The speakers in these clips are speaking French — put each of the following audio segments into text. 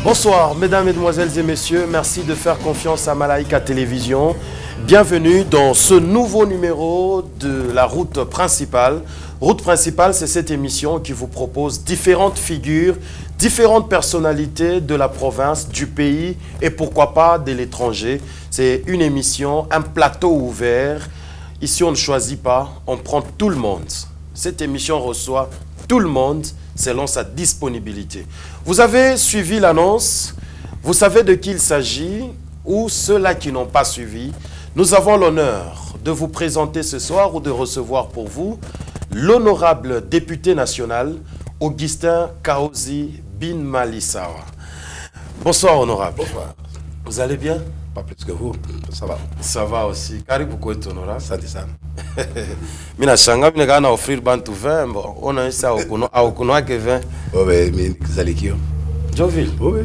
Bonsoir, mesdames, mesdemoiselles et messieurs. Merci de faire confiance à Malaika Télévision. Bienvenue dans ce nouveau numéro de la route principale. Route principale, c'est cette émission qui vous propose différentes figures, différentes personnalités de la province, du pays et pourquoi pas de l'étranger. C'est une émission, un plateau ouvert. Ici, on ne choisit pas, on prend tout le monde. Cette émission reçoit tout le monde selon sa disponibilité. Vous avez suivi l'annonce, vous savez de qui il s'agit, ou ceux-là qui n'ont pas suivi. Nous avons l'honneur de vous présenter ce soir ou de recevoir pour vous l'honorable député national Augustin Kaozi Bin Malisawa. Bonsoir honorable. Bonsoir. Vous allez bien? Pas plus que vous, ça va. Ça va aussi. Karibu kwetu honorable. Asante sana. Mina shanga mina kana offrir bantu vin, bon, on a ça au kuno que vin. Oh mais zalikio. Joville. Oui.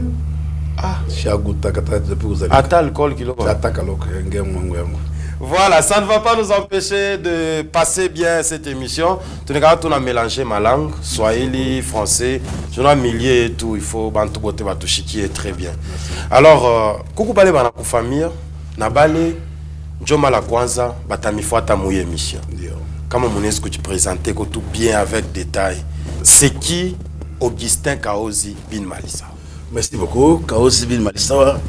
Ah, shaguta kata depuis vous avez. Ata alcool kilo. Ataka loko ngemu yangu. Voilà, ça ne va pas nous empêcher de passer bien cette émission. Tu n'as pas mélangé ma langue, swahili, français, je n'ai milliers et tout, il faut bantu bote batushiki est très bien. Alors, kuku bale bana ku famille, na bale njoma la kwanza batamifuata mu émission. Comment mon est-ce que tu présentais tout bien avec détail? C'est qui Augustin Kaozi Bin Malisawa? Merci beaucoup. Kaozi Bin Malisawa,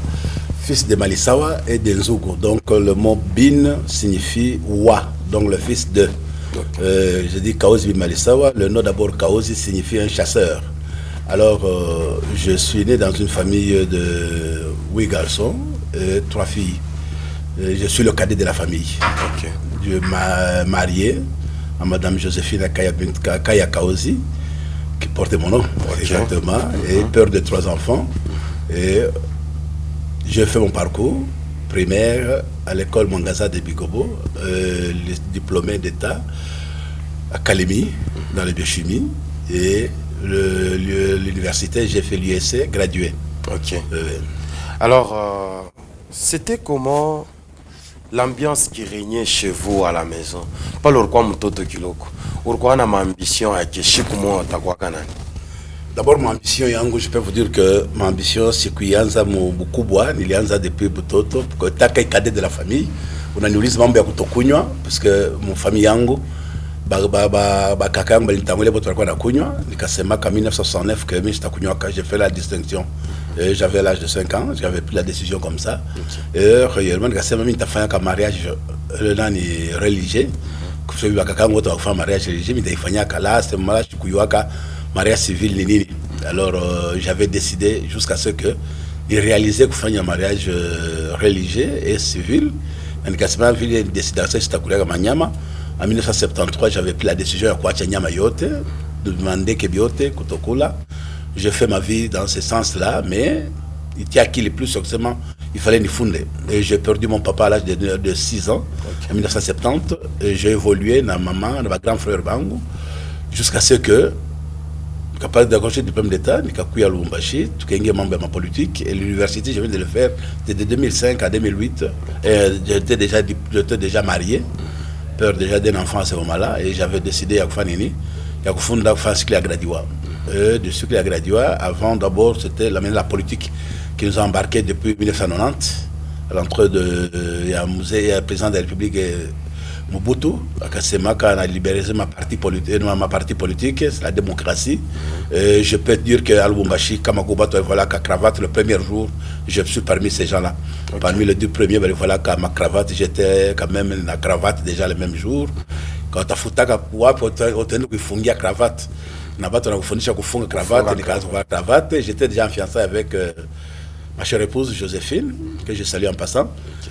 fils de Malisawa et de Nzugu. Donc le mot Bin signifie wa, donc le fils de. Okay. Je dis Kaozi Bin Malisawa. Le nom d'abord Kaozi signifie un chasseur. Alors je suis né dans une famille de 8 garçons et 3 filles. Je suis le cadet de la famille. Okay. Je m'ai marié à Madame Joséphine Kaya Kaozi, qui portait mon nom, exactement, et père de 3 enfants. Et j'ai fait mon parcours primaire à l'école Mangaza de Bigobo, diplômé d'État à Kalemi, dans la biochimie. Et l'université, j'ai fait l'USC, gradué. Ok. Alors, c'était comment l'ambiance qui régnait chez vous à la maison? Pas l'orquoi mtoto kiloko. Pourquoi on a ma ambition à que chikumo takwa kanani? D'abord, ma ambition, yango, je peux vous dire que ma ambition, c'est qu'il y a beaucoup bois, il y a depuis Butoto, pour que tu cadet de la famille. On a nous mambo ya kutokunywa, parce que mon famille yango, kaka yango balitangole boto kwa na kunywa, nikasema ka 1969 que mimi sitakunywa ka, j'ai fait la distinction. J'avais l'âge de 5 ans, j'avais pris la décision comme ça. Et réellement, nikasema mimi nitafanya ka mariage religieux. Kwa sababu kaka yango to kufanya mariage religieux, mimi nitaifanya ka là, c'est mariage kuyuaka mariage civil nini. Alors j'avais décidé jusqu'à ce que il réalisait que faire un mariage religieux et civil. Nikasema vile décidé ça sitakulia manyama. En 1973, j'avais pris la décision de kuacha nyama yote, de demander que biote kutokula. J'ai fait ma vie dans ce sens-là, mais il y a qui le plus successivement, il fallait n'y fonder. Et j'ai perdu mon papa à l'âge de 6 ans, en 1970. Et j'ai évolué dans maman, dans ma grand frère Bango, jusqu'à ce que capable d'accrocher le diplôme d'État, Nikakuya Lubumbashi, tout est membre de ma politique. Et l'université, je viens de le faire de 2005 à 2008. J'étais déjà marié, père déjà d'un enfant à ce moment-là, et j'avais décidé à Koufanini, à Koufunda faire cycle à Gradiwa. De cycle à Gradiwa, avant d'abord, c'était la politique qui nous a embarqués depuis 1990, à l'entrée du président de la République. Mobutu, quand a libéré ma partie politique, c'est la démocratie. Je peux dire qu'à Lubumbashi, Kamakuba, voilà qu'à cravate le premier jour, je suis parmi ces gens-là. Okay. Parmi les 2 premiers, voilà qu'à ma cravate, j'étais quand même la cravate déjà le même jour. Quand tu as foutu à pouvoir, tu fungi à cravate. Cravate, j'étais déjà fiancé avec ma chère épouse Joséphine, que je salue en passant.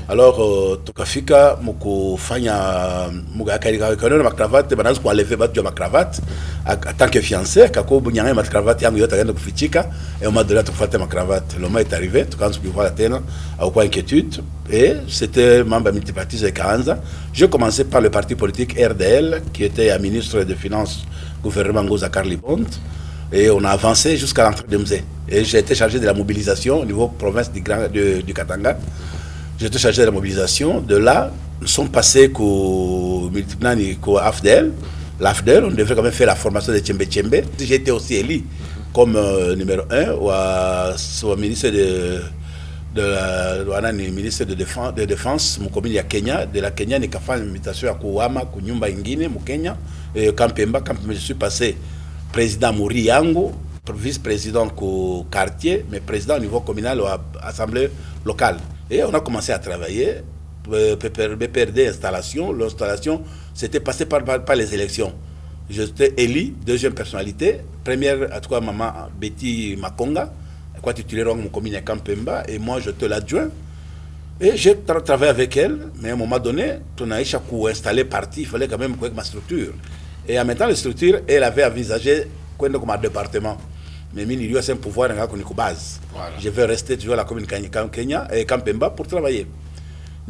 Alors, tukafika mukufanya ma cravate, banaanza kualever batu ya ma cravate en tant que fiancé, kako bunyanga ma cravate yangu yote akaenda kufichika et on m'a donné tukufuata ma cravate. Le moment est arrivé, tukaanza kuivoa tena au quoi inquiétude et c'était membre multipartiste de Kaanza. J'ai commencé par le parti politique RDL qui était un ministre des Finances gouvernement Ngoza Karli Bond. Et on a avancé jusqu'à l'entrée de Mzé. Et j'ai été chargé de la mobilisation au niveau province du Katanga. J'ai été chargé de la mobilisation. De là, nous sommes passés au AFDEL. L'AFDEL, on devait quand même faire la formation de Tchembe Tchembe. J'ai été aussi élu comme numéro 1 au ministre ministre de défense mon commune ya Kenya de la Kenya nikafanya invitation ya kuhama kunyumba ingine mu Kenya Kampemba je suis passé président Muri yangu vice-président au quartier mais président au niveau communal ou assemblée locale et on a commencé à travailler BPRD installation l'installation c'était passé par les élections. J'étais élu deuxième personnalité première à toi maman Betty Makonga quoi titulaire mon commune à Kampemba et moi j'étais l'adjoint et j'ai travaillé avec elle mais à un moment donné on a installé parti il fallait quand même que ma structure et en même temps la structure elle avait envisagé comme un département mais il y a un pouvoir dans la base je vais rester toujours à la commune Kenya et Kampemba pour travailler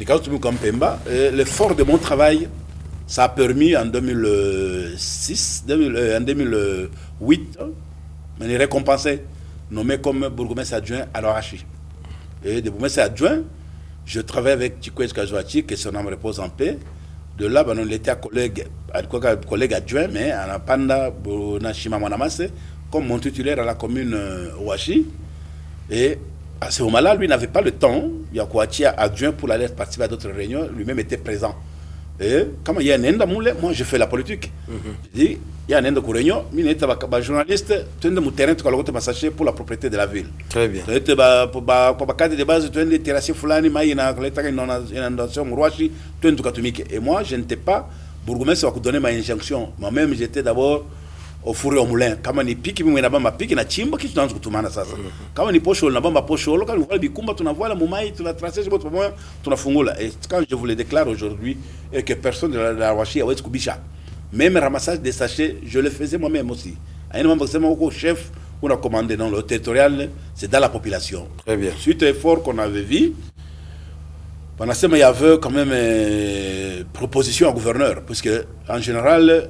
Kampemba l'effort de mon travail ça a permis en 2006 en 2008 me récompenser nommé comme bourgmestre adjoint à l'Orachi. Et de bourgmestre adjoint, je travaille avec Chikwes Kajouachi, que son âme repose en paix. De là, on était collègue adjoint, mais en Apanda, Bonachima Monamase, comme mon titulaire à la commune Ouachi. Et à ce moment-là, lui n'avait pas le temps. Yakouachi adjoint pour aller participer à d'autres réunions, lui-même était présent. Et comme il y a un enda moule, moi je fais la politique. Je dis, il y a un enda réunion, il y a un journaliste, tu as un terrain pour la propriété de la ville. Très bien. Tu as un cadre de base, tu as un terrassier fulani, il y a une inondation, et moi je n'étais pas bourgmestre qui donner ma injonction. Moi-même j'étais d'abord au four et au moulin. Quand on pique, il y a un pique, il y a un chimba qui est dans le toumana. Quand on est poche, on a un poche, quand on voit le bicumba, on voit la moumaï, on a tracé, on a fungula. Et quand je vous le déclare aujourd'hui, et que personne de la Wachi a oué Kubisha, même ramassage des sachets, je le faisais moi-même aussi. À un moment, c'est mon chef, on a commandé dans le territorial, c'est dans la population. Très bien. Suite à l'effort qu'on avait vu, pendant ce temps, il y avait quand même une proposition au gouverneur, parce que en général,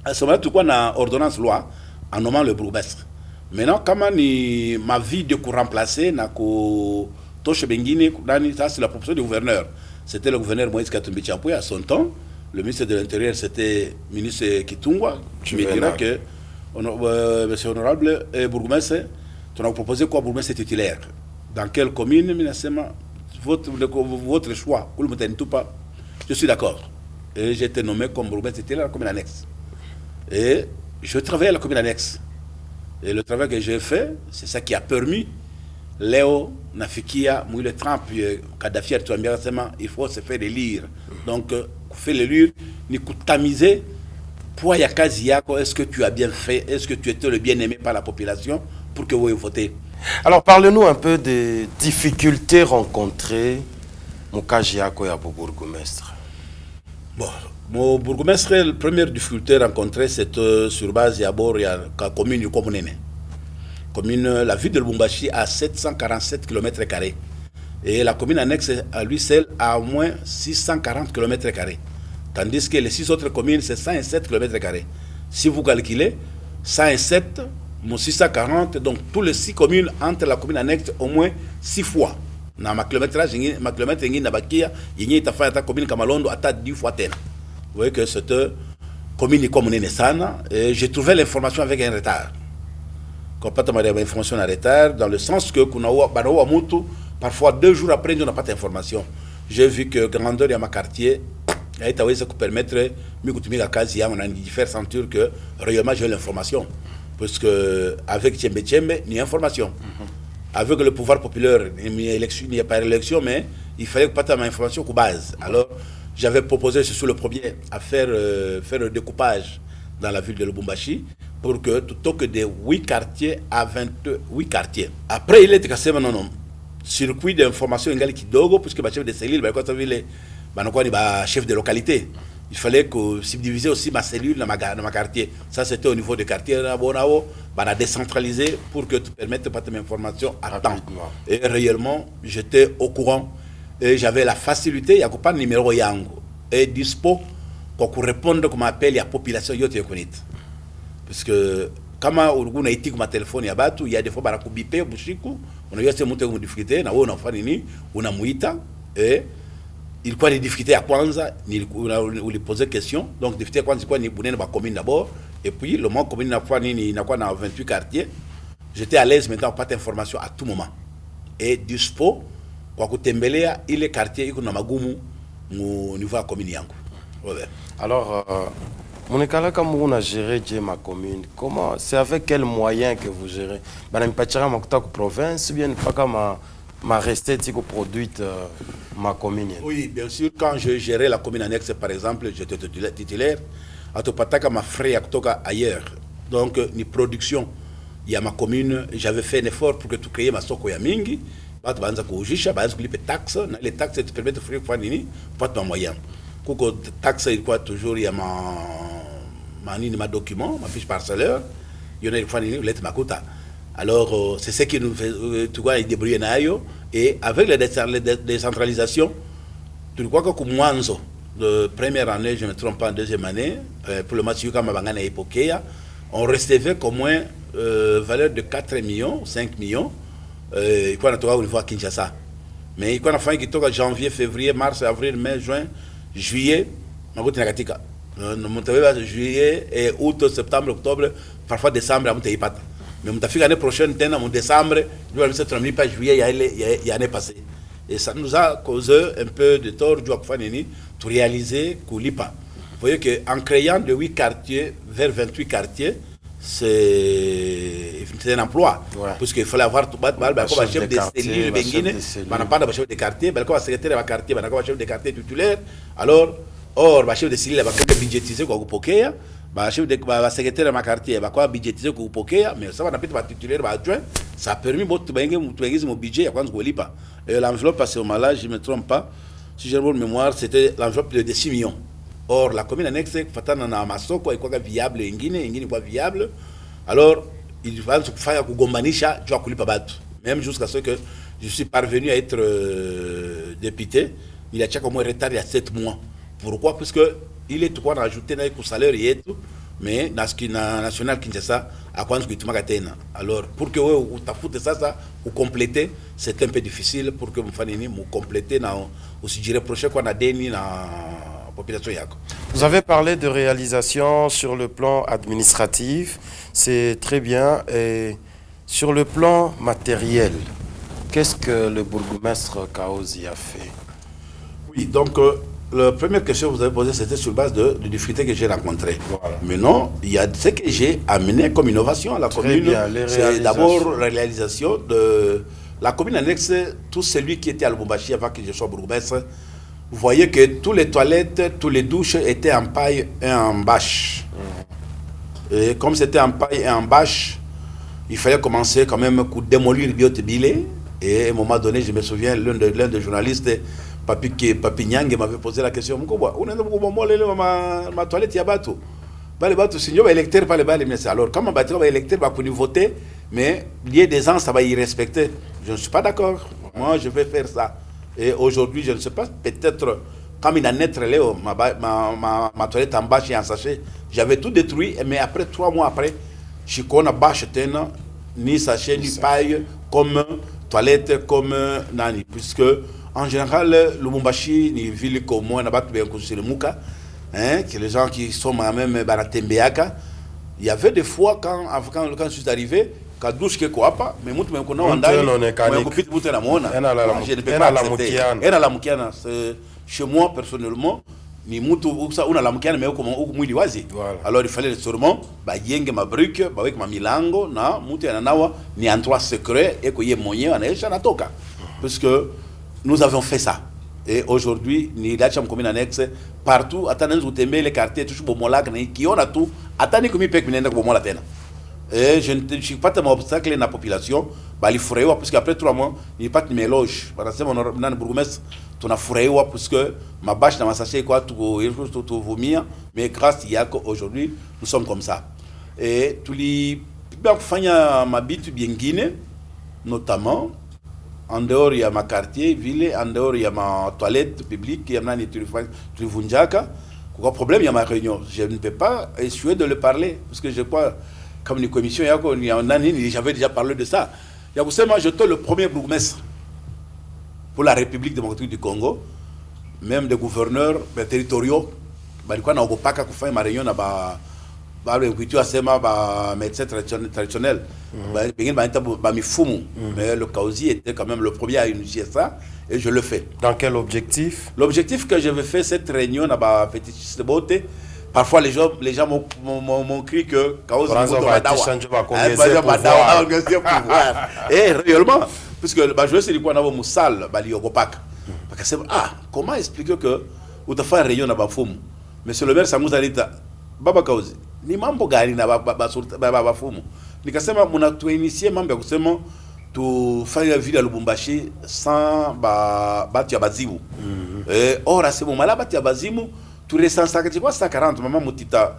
à ce moment-là, on a ordonnance loi en nommant le bourgmestre. Maintenant, quand ma vie de remplacer, ça c'est la proposition du gouverneur. C'était le gouverneur Moïse Katumbi Champoué à son temps. Le ministre de l'Intérieur, c'était le ministre Kitungwa. Tu me diras que, monsieur honorable, bourgmestre, on a proposé quoi bourgmestre titulaire? Dans quelle commune, votre choix, je suis d'accord. Et j'ai été nommé comme bourgmestre titulaire à la commune annexe. Et je travaillais à la commune annexe. Et le travail que j'ai fait, c'est ça qui a permis Léo, Nafikia, Mouille Trump, Kadhafi, il faut se faire élire. Donc, faire l'élire, ni tamiser, pour Yakazi Yako, est-ce que tu as bien fait, est-ce que tu étais le bien-aimé par la population pour que vous votez? Alors, parle-nous un peu des difficultés rencontrées au Kajiako et à bourgmestre. Bon. Mon bourgmestre, la première difficulté rencontrée, c'est sur base d'abord la commune du Komunene. La ville de Lubumbashi a 747 km². Et la commune annexe, à lui seul, a au moins 640 km². Tandis que les 6 autres communes, c'est 107 km². Si vous calculez, 107, 640, donc tous les 6 communes entre la commune annexe, au moins 6 fois. Dans ma kilométrage, il y a une commune Kamalondo à 10 fois. Vous voyez que cette commune comme Nénessana, et j'ai trouvé l'information avec un retard. Complètement l'information en retard, dans le sens que parfois 2 jours après, on n'a pas d'information. J'ai vu que grandeur de ma quartier, ça permettre on a une différence que réellement j'ai l'information. Parce que avec Tchembe Tchembe, il y a information. Avec le pouvoir populaire, il n'y a pas d'élection, mais il fallait pas avoir information qu'au base. Alors, j'avais proposé, sur le premier, à faire le découpage dans la ville de Lubumbashi pour que plutôt que des 8 quartiers à 28 quartiers. Après, il était cassé non. Circuit d'information qui dogo, puisque le chef de cellule, chef de localité. Il fallait que subdiviser aussi ma cellule dans ma quartier. Ça, c'était au niveau des quartiers, on a décentralisé pour que tu permettes pas de information à temps. Et réellement, j'étais au courant. Et j'avais la facilité, il n'y a pas de numéro yango. Et dispo pour répondre comme appel à la population yote connaître. Parce que quand on a été comme téléphone il y a des fois on a bipé bushiku, on a eu ces montées de difficultés, on a fait on a muita et il y a des difficultés à Kwanza, on lui posait question. Donc difficulté à Kwanza quoi ni bonne ba commune d'abord, Et puis, le moment commune n'a pas 28 quartiers, j'étais à l'aise maintenant pour pas d'information à tout moment. Et dispo, kwa kutembelea ile quartier iko na magumu au niveau de la commune yangu. Alors, Monikala, comme vous avez géré ma commune, comment, c'est avec quels moyens que vous gérez? Madame Pachara, ma province, ou bien pas comme ma restée qui produite ma commune? Oui, bien sûr, quand je gérais la commune annexe, par exemple, j'étais titulaire, à Topataka, ma frère ailleurs. Donc, ni production, il y a ma commune, j'avais fait un effort pour que tu crées ma soko ya mingi. Les taxes te permettent d'offrir pas de moyens. Quand taxe, il y a toujours ma document, ma fiche parcellaire, il y a une lettre makota. Alors, c'est ce qui nous fait, tu vois, il débrouille et avec la décentralisation, tu crois que Mwanzo, de première année, je ne me trompe pas, en deuxième année, pour le match Yuka Mabangana et Pokéa, on recevait qu'au moins valeur de 4 millions, 5 millions. Il y a au niveau à Kinshasa. Mais il y a fin qui toque janvier, février, mars, avril, mai, juin, juillet, juillet, et août, septembre, octobre, parfois décembre, mais l'année prochaine, en décembre, nous allons pas juillet, il y a l'année passée. Et ça nous a causé un peu de tort pour réaliser Koulipa. Vous voyez qu'en créant de 8 quartiers vers 28 quartiers, c'est un emploi. Ouais. Parce qu'il fallait avoir tout le chef de cellule, pas de chef de quartier, le secrétaire de quartier, le chef de quartier titulaire. Alors, le chef de cellule va budgétiser pour Pokéa, le chef de secrétaire de quartier va budgétiser pour Pokéa, mais ça va pas titulaire, adjoint. Ça a permis de mon budget à Lipa. Et l'enveloppe, parce que là, je ne me trompe pas, si j'ai bonne mémoire, c'était l'enveloppe de 6 millions. Or, la commune annexe, Fatana na Masoko est quoi viable, Ingine quoi viable. Alors, il va se faire Gombanisha, tu vas couler pas battre. Même jusqu'à ce que je suis parvenu à être député, il a au moins retard il y a 7 mois. Pourquoi? Parce que il est tout quoi rajouté dans le salaire et tout, mais dans ce qui est national Kinshasa, à quoi tu m'as gâté. Alors, pour que vous t'affûtez ça, vous complétez, c'est un peu difficile pour que vous fassiez vous compléter, aussi dirais prochain qu'on a déni dans population. Vous avez parlé de réalisation sur le plan administratif, c'est très bien. Et sur le plan matériel, qu'est-ce que le bourgmestre Kaozi a fait? Oui, donc la première question que vous avez posée, c'était sur base de difficultés que j'ai rencontrées. Voilà. Mais non, il y a ce que j'ai amené comme innovation à la commune. C'est d'abord la réalisation de la commune annexe, tout celui qui était à Lubumbashi avant que je sois bourgmestre. Vous voyez que toutes les toilettes, toutes les douches étaient en paille et en bâche. Et comme c'était en paille et en bâche, il fallait commencer quand même à démolir le biote-bilé. Et à un moment donné, je me souviens, l'un des journalistes, Papi Nyang, m'avait posé la question, ma toilette, il y a bateau. Les bateaux, si on électeur, pas les balles, mais alors, comme un bateau va électeur, va pouvoir voter, mais il y a des ans, ça va y respecter. Je ne suis pas d'accord. Moi, je vais faire ça. Et aujourd'hui, je ne sais pas, peut-être, comme il a naître Léo, ma toilette en bâche et en sachet, j'avais tout détruit, mais après, 3 mois après, je connais bâche, ni sachet, ni paille, comme toilette, comme nani. Puisque, en général, Lubumbashi, ni ville comme moi, n'a pas bien construit le Mouka, que les gens qui sont même Baratembeaka, il y avait des fois, quand je suis arrivé, douche que quoi pas mais moi même qu'on a andai moi copie boute la mona je ne peux pas accepter era la mukiana chez moi personnellement ni mutu ça on a la mukiana mais comme mwili wazi alors il fallait sûrement ba yenge ma brique ba avec ma milango na mutu na nawa ni en 3 secrets et que y moyen anaisha natoka parce que nous avons fait ça et aujourd'hui ni la cham commune annexe partout atana utembe les quartiers tout bomolaka na qui on a tout atani comme pek minenda bomola tena. Et je ne suis pas tellement obstacle dans la population, il faudrait parce qu'après 3 mois, il n'y a pas de mélange. Par exemple, dans le bourgmestre, tu as fourré parce que ma bâche dans ma sachet, quoi, tout vomir, mais grâce à aujourd'hui, nous sommes comme ça. Et tous les ma bite bien guinée, notamment, en dehors, il y a ma quartier, ville, en dehors, il y a ma toilette publique, il y a ma Trivunjaka. Quoi problème, il y a ma réunion. Je ne peux pas essayer de le parler, parce que je crois. Comme une commission, j'avais déjà parlé de ça. Vous savez, moi, j'étais le premier bourgmestre pour la République démocratique du Congo, même des gouverneurs territoriaux. Je n'ai pas fait ma réunion bale kuitwa sema ba médecin traditionnel bengine ba mifumu mais le Kaozi était quand même le premier à initier ça et je le fais. Dans quel objectif? L'objectif que je veux faire cette réunion na ba fétichiste de beauté. Parfois les gens m'ont cru que Kaozi va et réellement puisque ba je sais quoi na ba musal ba liogopaka parce que comment expliquer que ou ta faire réunion na ba fumu monsieur le maire Sanguza Lita baba Kaozi ni mambo gani na baba fumu nikasema mnatuinitier mambo ya kusema tufanye vile Lubumbashi sans batu ya bazimu ora c'est bon mala batu ya bazimu tu recense quoi 140 maman Mutita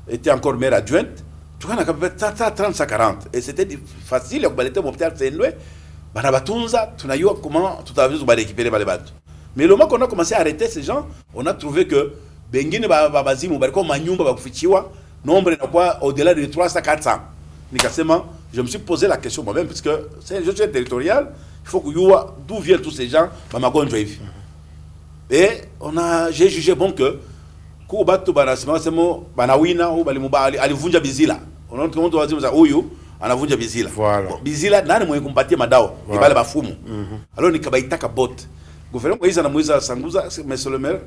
était encore maire adjointe tu kana ka 30 140 et c'était facile ya kubaleta l'hôpital Saint-Louis bana batunza tunayua comment tout à fait récupérer les batu mais le moment qu'on a commencé à arrêter ces gens on a trouvé que bengine bazimu bariko manyumba bakufichiwa nombre n'a pas au-delà de 300 400 nikasema je me suis posé la question moi-même parce que c'est un jeu territorial il faut que youa d'où viennent tous ces gens bamagonjwa hivi et j'ai jugé bon que ku batu banasema sema banawina ou balimubali alivunja bizila unaona kama mtu wazimu za huyu anavunja bizila bizila nani mwenye kumpatia madao ni bale bafumu alors nikabaitaka bot gouvernement Moïse na Moïse Sanguza monsieur le maire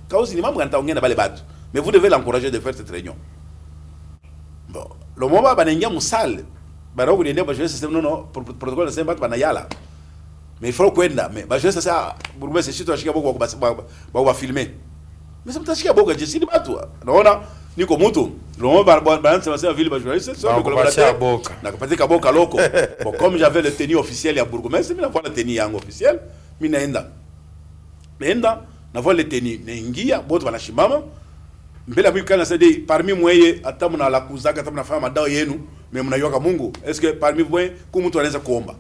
Kaozi ni mambo nganta ongena bale batu mais vous devez l'encourager de faire cette réunion. Bon, le moment banengia musale bana ko ndiye ba je système non protocole c'est bat banayala mais il faut kwenda mais ba je ça burumbe c'est surtout ashika boko ba filmer mais ça mtashika boko je si batu naona niko mtu le moment ba sema vile ba journaliste c'est le collaborateur na kapatika boka loko bon comme j'avais le tenue officiel ya bourgmestre mimi na tenue yango officiel mimi naenda na voile le tenue naingia boto banashimama mbele mwikana sadi parmi mweye hata mna la kuzaka hata mnafanya madao yenu mais mnayoka Mungu est-ce que parmi vous ku mtu anaweza kuomba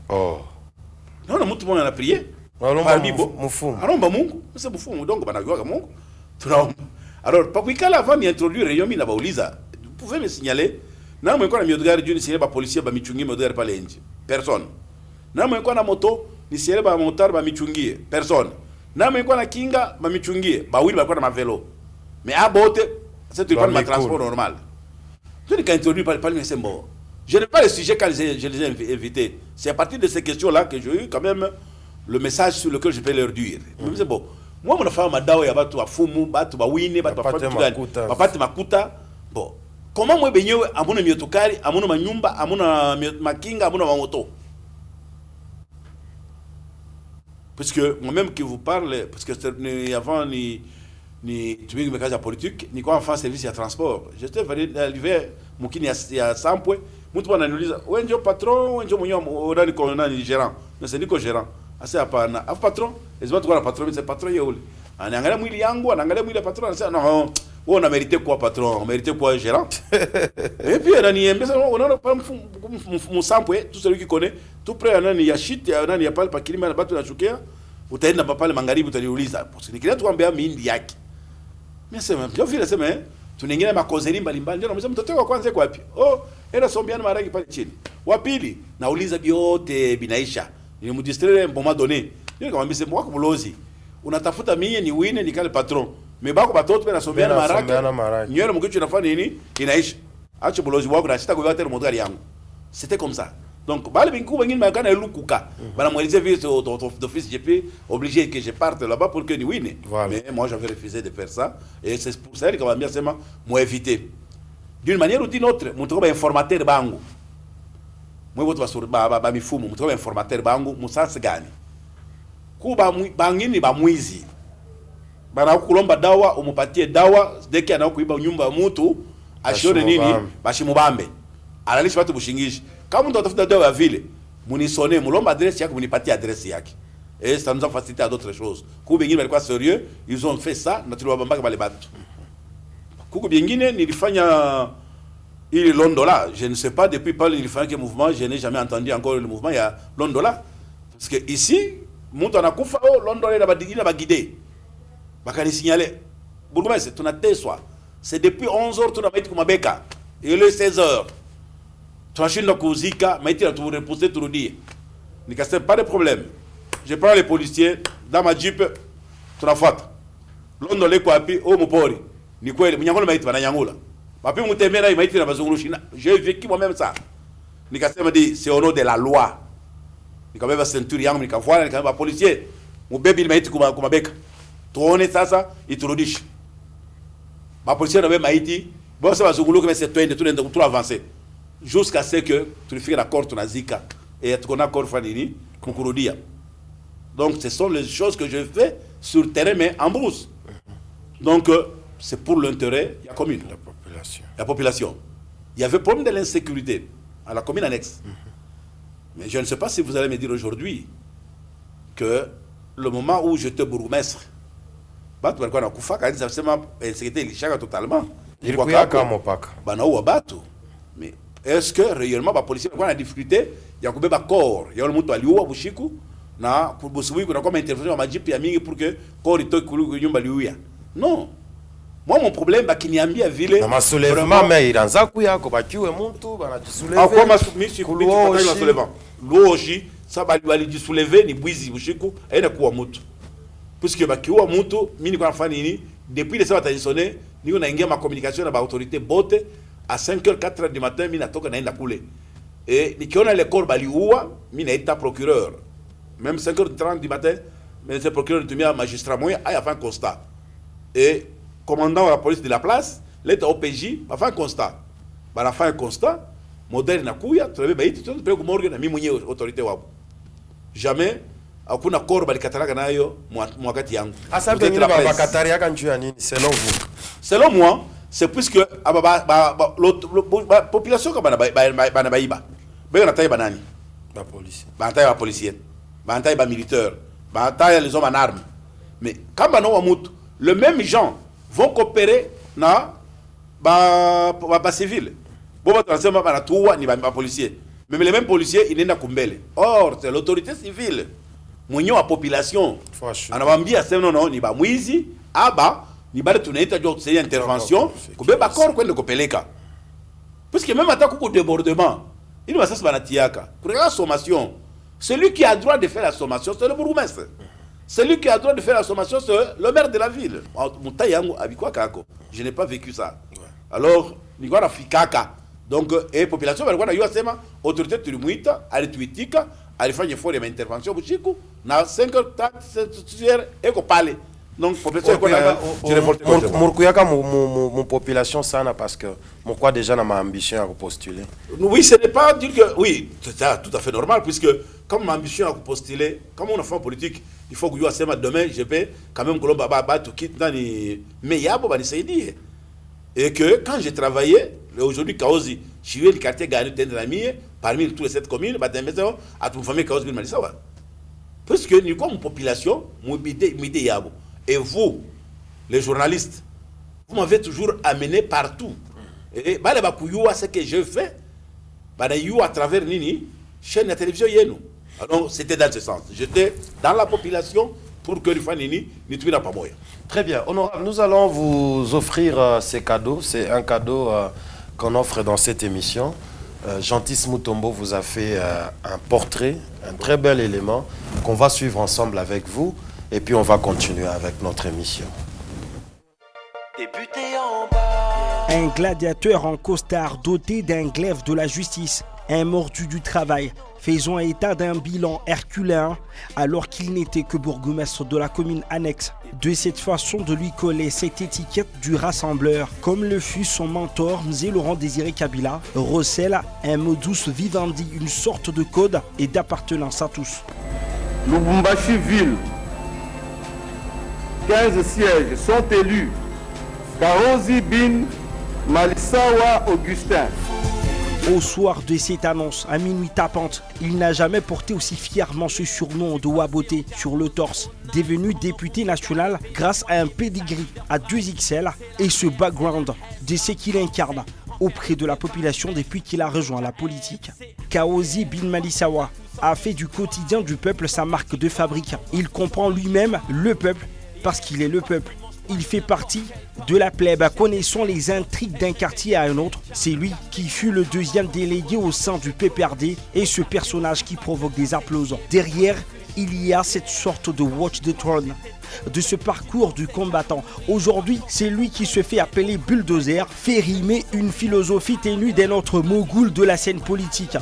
non mtu mwana na prier parmi mfumu anaomba Mungu c'est mfumu donc banayoka Mungu tunaomba alors pas kuikala avant d'introduire Yomi na bauliza vous pouvez me signaler na mwe kwa na miodgari juu ni signaler ba policier ba michungi miodgari pale nje personne na mwe kwa na moto ni signaler ba motar ba michungie personne na mwe kwa na kinga ba michungie ba wili ba kwa na mavelo mais à botte, c'est un transport normal. Je n'ai qu'à introduire par le symbole. Je n'ai pas le sujet quand je les ai invités. C'est à partir de ces questions-là que j'ai eu quand même le message sur lequel je peux leur dire. Mais c'est bon. Moi, mon femme m'a dit qu'il y a un fumu, un wine, un makuta. Bon. Comment moi, je peux à mon miotukari, à mon manyumba, à mon makinga, à mon moto? Parce que moi-même qui vous parle, parce que avant, ni tumiki mekazi ya politique ni kwa mfanya service ya transport j'étais arrivé mukini ya Sampwe mtu ananiuliza wewe ndio patron wewe ndio mwenye ndani kwa nani gérant na c'est niko gérant asa hapana afu patron ezima tukana patron c'est patron yule anaangalia mwili yangu anaangalia mwili ya patron anasema non wewe una mérité quoi patron on mérité quoi gérant et puis ananiambia on a pas Sampwe tout celui qui connaît tout près nani ya shit ya nani ya pale pa kilima na batu nachukia utaenda pale magharibi utaniuliza parce que nikilia tuambia mindi yake mesema ndio vile sema tunaingia makozeri mbalimbali ndio namsema mtoto wa kwanza wapi era sombiana marangi pale chini wa pili nauliza biote binaisha nilimdistraire moment donné ndio nikamwambia sema wako bulozi unatafuta mie ni wine ni kale patron mebako batoto bena sombiana marangi nywele mkicho nafanya nini inaisha acha bulozi wako na sita kwa tena modari yangu c'était comme ça donc bale binku bengine makana elukuka bana mweleze vile d'office GP obligé que je parte là-bas pour que ni wine mais moi j'avais refusé de faire ça et c'est pour ça que m'a bien sema moi éviter d'une manière ou d'une autre mon travail informateur bangu moi votre sur ba mifumu mon travail informateur bangu musasa gani kuba bangini ba mwizi bana kulomba dawa umupatie dawa deki anakuiba nyumba ya mtu ashone nini bashimubambe analisha watu bushingishi kama mtu atafuta dawa ya vile munisone mulomba adresse yake munipatie adresse yake et ça nous a facilité à d'autres choses kuko bengine walikuwa sérieux ils ont fait ça na tuliwabambaka bale batu kuko bengine nilifanya ili Londola je ne sais pas depuis pas nilifanya que mouvement je n'ai jamais entendu encore le mouvement ya Londola parce que ici mtu anakufa Londola na badigina bagide bakani signaler bourgmestre tunateswa c'est depuis 11h tunamaiti kumabeka et le 16h tunashinda kuzika maiti tu reposer turudie nikasema pas de problème je prends les policiers dans ma jeep tunafuata Londo leko api mupori ni kweli mnyangula maiti bananyangula J'ai vécu moi-même ça. Nikasema dit c'est au nom de la loi. Nikabeba ceinture yangu nikavua nikabeba policier. Mubebe ile maiti kumabeka. Tuone sasa iturudishe. Ba policier na maiti, bon ça va zungulu comme c'est toi de tout avancer. Jusqu'à ce que tu fais l'accord tunazika et tu connais accord fanini kukurudia. Donc ce sont les choses que je fais sur le terrain mais en brousse. Donc c'est pour l'intérêt de la commune, la population. Il y avait problème de l'insécurité à la commune annexe. Mais je ne sais pas si vous allez me dire aujourd'hui que le moment où j'étais bourgmestre, totalement. Mais est-ce que réellement les policiers ont la difficulté? Il y a un corps, il y a un mot à l'eau, Bushiku, na pour Boussoui, qu'on a comme intervention à Majip et pour que corps est non. Moi, mon problème, c'est qu'il y a un ville. Non, mais soulèvement, mais il y a un zakouya, comme tu es montou, tu soulèves. Ah, comment je suis soulèvement? L'oji, ça va lui soulever, ni bouizi, bouchikou, et ne quoi moutou. Puisque bah qui ou moutou, mini quoi fanini, depuis les sabbats sonné, ni on a engagé ma communication avec l'autorité botte à 5h, 4h du matin, mini a toqué na coulé. Et ni qui on a les corps bali oua, mini a été procureur. Même 5h30 du matin, mais c'est procureur de magistrat moyen, a fait un constat. Et commandant de la police de la place, l'État OPJ a fait un constat. Il a fait un constat, modèle na kuya, tu l'avais baïti, tu l'avais morgue na mimounier autorité wabo. Jamais, akuna corps bali kataraga nayo mwakati yangu. Asa bengi na ba kataria kanchu ya nini selon vous? Selon moi, c'est puisque la population comme bana baïba. Bega na taille banani. La police. Bana taille ba policier. Bana taille ba militaire. Bana taille les hommes en armes. Mais quand bana wa mutu, le même gens vont coopérer na ba civil. Bon ba transema ba tuwa ni ba policier. Mais les mêmes policiers ils n'ont kumbele. Or c'est l'autorité civile. Mwenyo wa population. Anabambia sema non ni ba mwizi aba ni bale tunaita jo c'est intervention kubeba corps kwenda kopeleka. Parce que même attaque au débordement, il va s'asseoir banatiaka. Pour la sommation, celui qui a droit de faire la sommation c'est le bourgmestre. Celui qui a le droit de faire la sommation, c'est le maire de la ville. Je n'ai pas vécu ça. Alors, il y a Fikaka. Donc, la population, il y a une autorité de l'Umuita, elle est tuitique, elle fait une fois d'intervention, na 5 heures, et qu'on parle. Donc, population, je reporte. Mourkouyaka, mon population, ça, parce que moi, déjà, j'ai ma ambition à postuler. Oui, ce n'est pas dire que. Oui, c'est tout à fait normal, puisque, comme ma ambition à postuler, comme on a fait en politique, il faut que je fasse demain, je peux quand même que l'on quitte dans les meilleurs, et que quand j'ai travaillé, aujourd'hui, Kaozi, je suis le quartier gagné parmi toutes les 7 communes, à toute famille Kaozi, parce que nous, comme population, et vous, les journalistes, vous m'avez toujours amené partout. Et ce que je fais, à travers Nini, chaîne de télévision, alors c'était dans ce sens. J'étais dans la population pour que Nini ne tuiera pas moi. Très bien. Honorable, nous allons vous offrir ces cadeaux. C'est un cadeau qu'on offre dans cette émission. Gentis Mutombo vous a fait un portrait, un très bel élément qu'on va suivre ensemble avec vous. Et puis on va continuer avec notre émission. Un gladiateur en costard doté d'un glaive de la justice, un mordu du travail, faisant état d'un bilan herculéen alors qu'il n'était que bourgmestre de la commune annexe. De cette façon de lui coller cette étiquette du rassembleur, comme le fut son mentor Mzé Laurent Désiré Kabila, recèle un modus vivendi, une sorte de code et d'appartenance à tous. Lubumbashi ville, 15 sièges sont élus. Kaozi Bin Malisawa Augustin. Au soir de cette annonce, à minuit tapante, il n'a jamais porté aussi fièrement ce surnom de Waboté sur le torse. Devenu député national grâce à un pedigree à 2XL et ce background de ce qu'il incarne auprès de la population depuis qu'il a rejoint la politique. Kaozi Bin Malisawa a fait du quotidien du peuple sa marque de fabrique. Il comprend lui-même le peuple parce qu'il est le peuple. Il fait partie de la plèbe, connaissant les intrigues d'un quartier à un autre. C'est lui qui fut le deuxième délégué au sein du PPRD et ce personnage qui provoque des applaudissements. Derrière il y a cette sorte de Watch the Throne, de ce parcours du combattant. Aujourd'hui, c'est lui qui se fait appeler Bulldozer, fait rimer une philosophie ténue d'un autre mogul de la scène politique,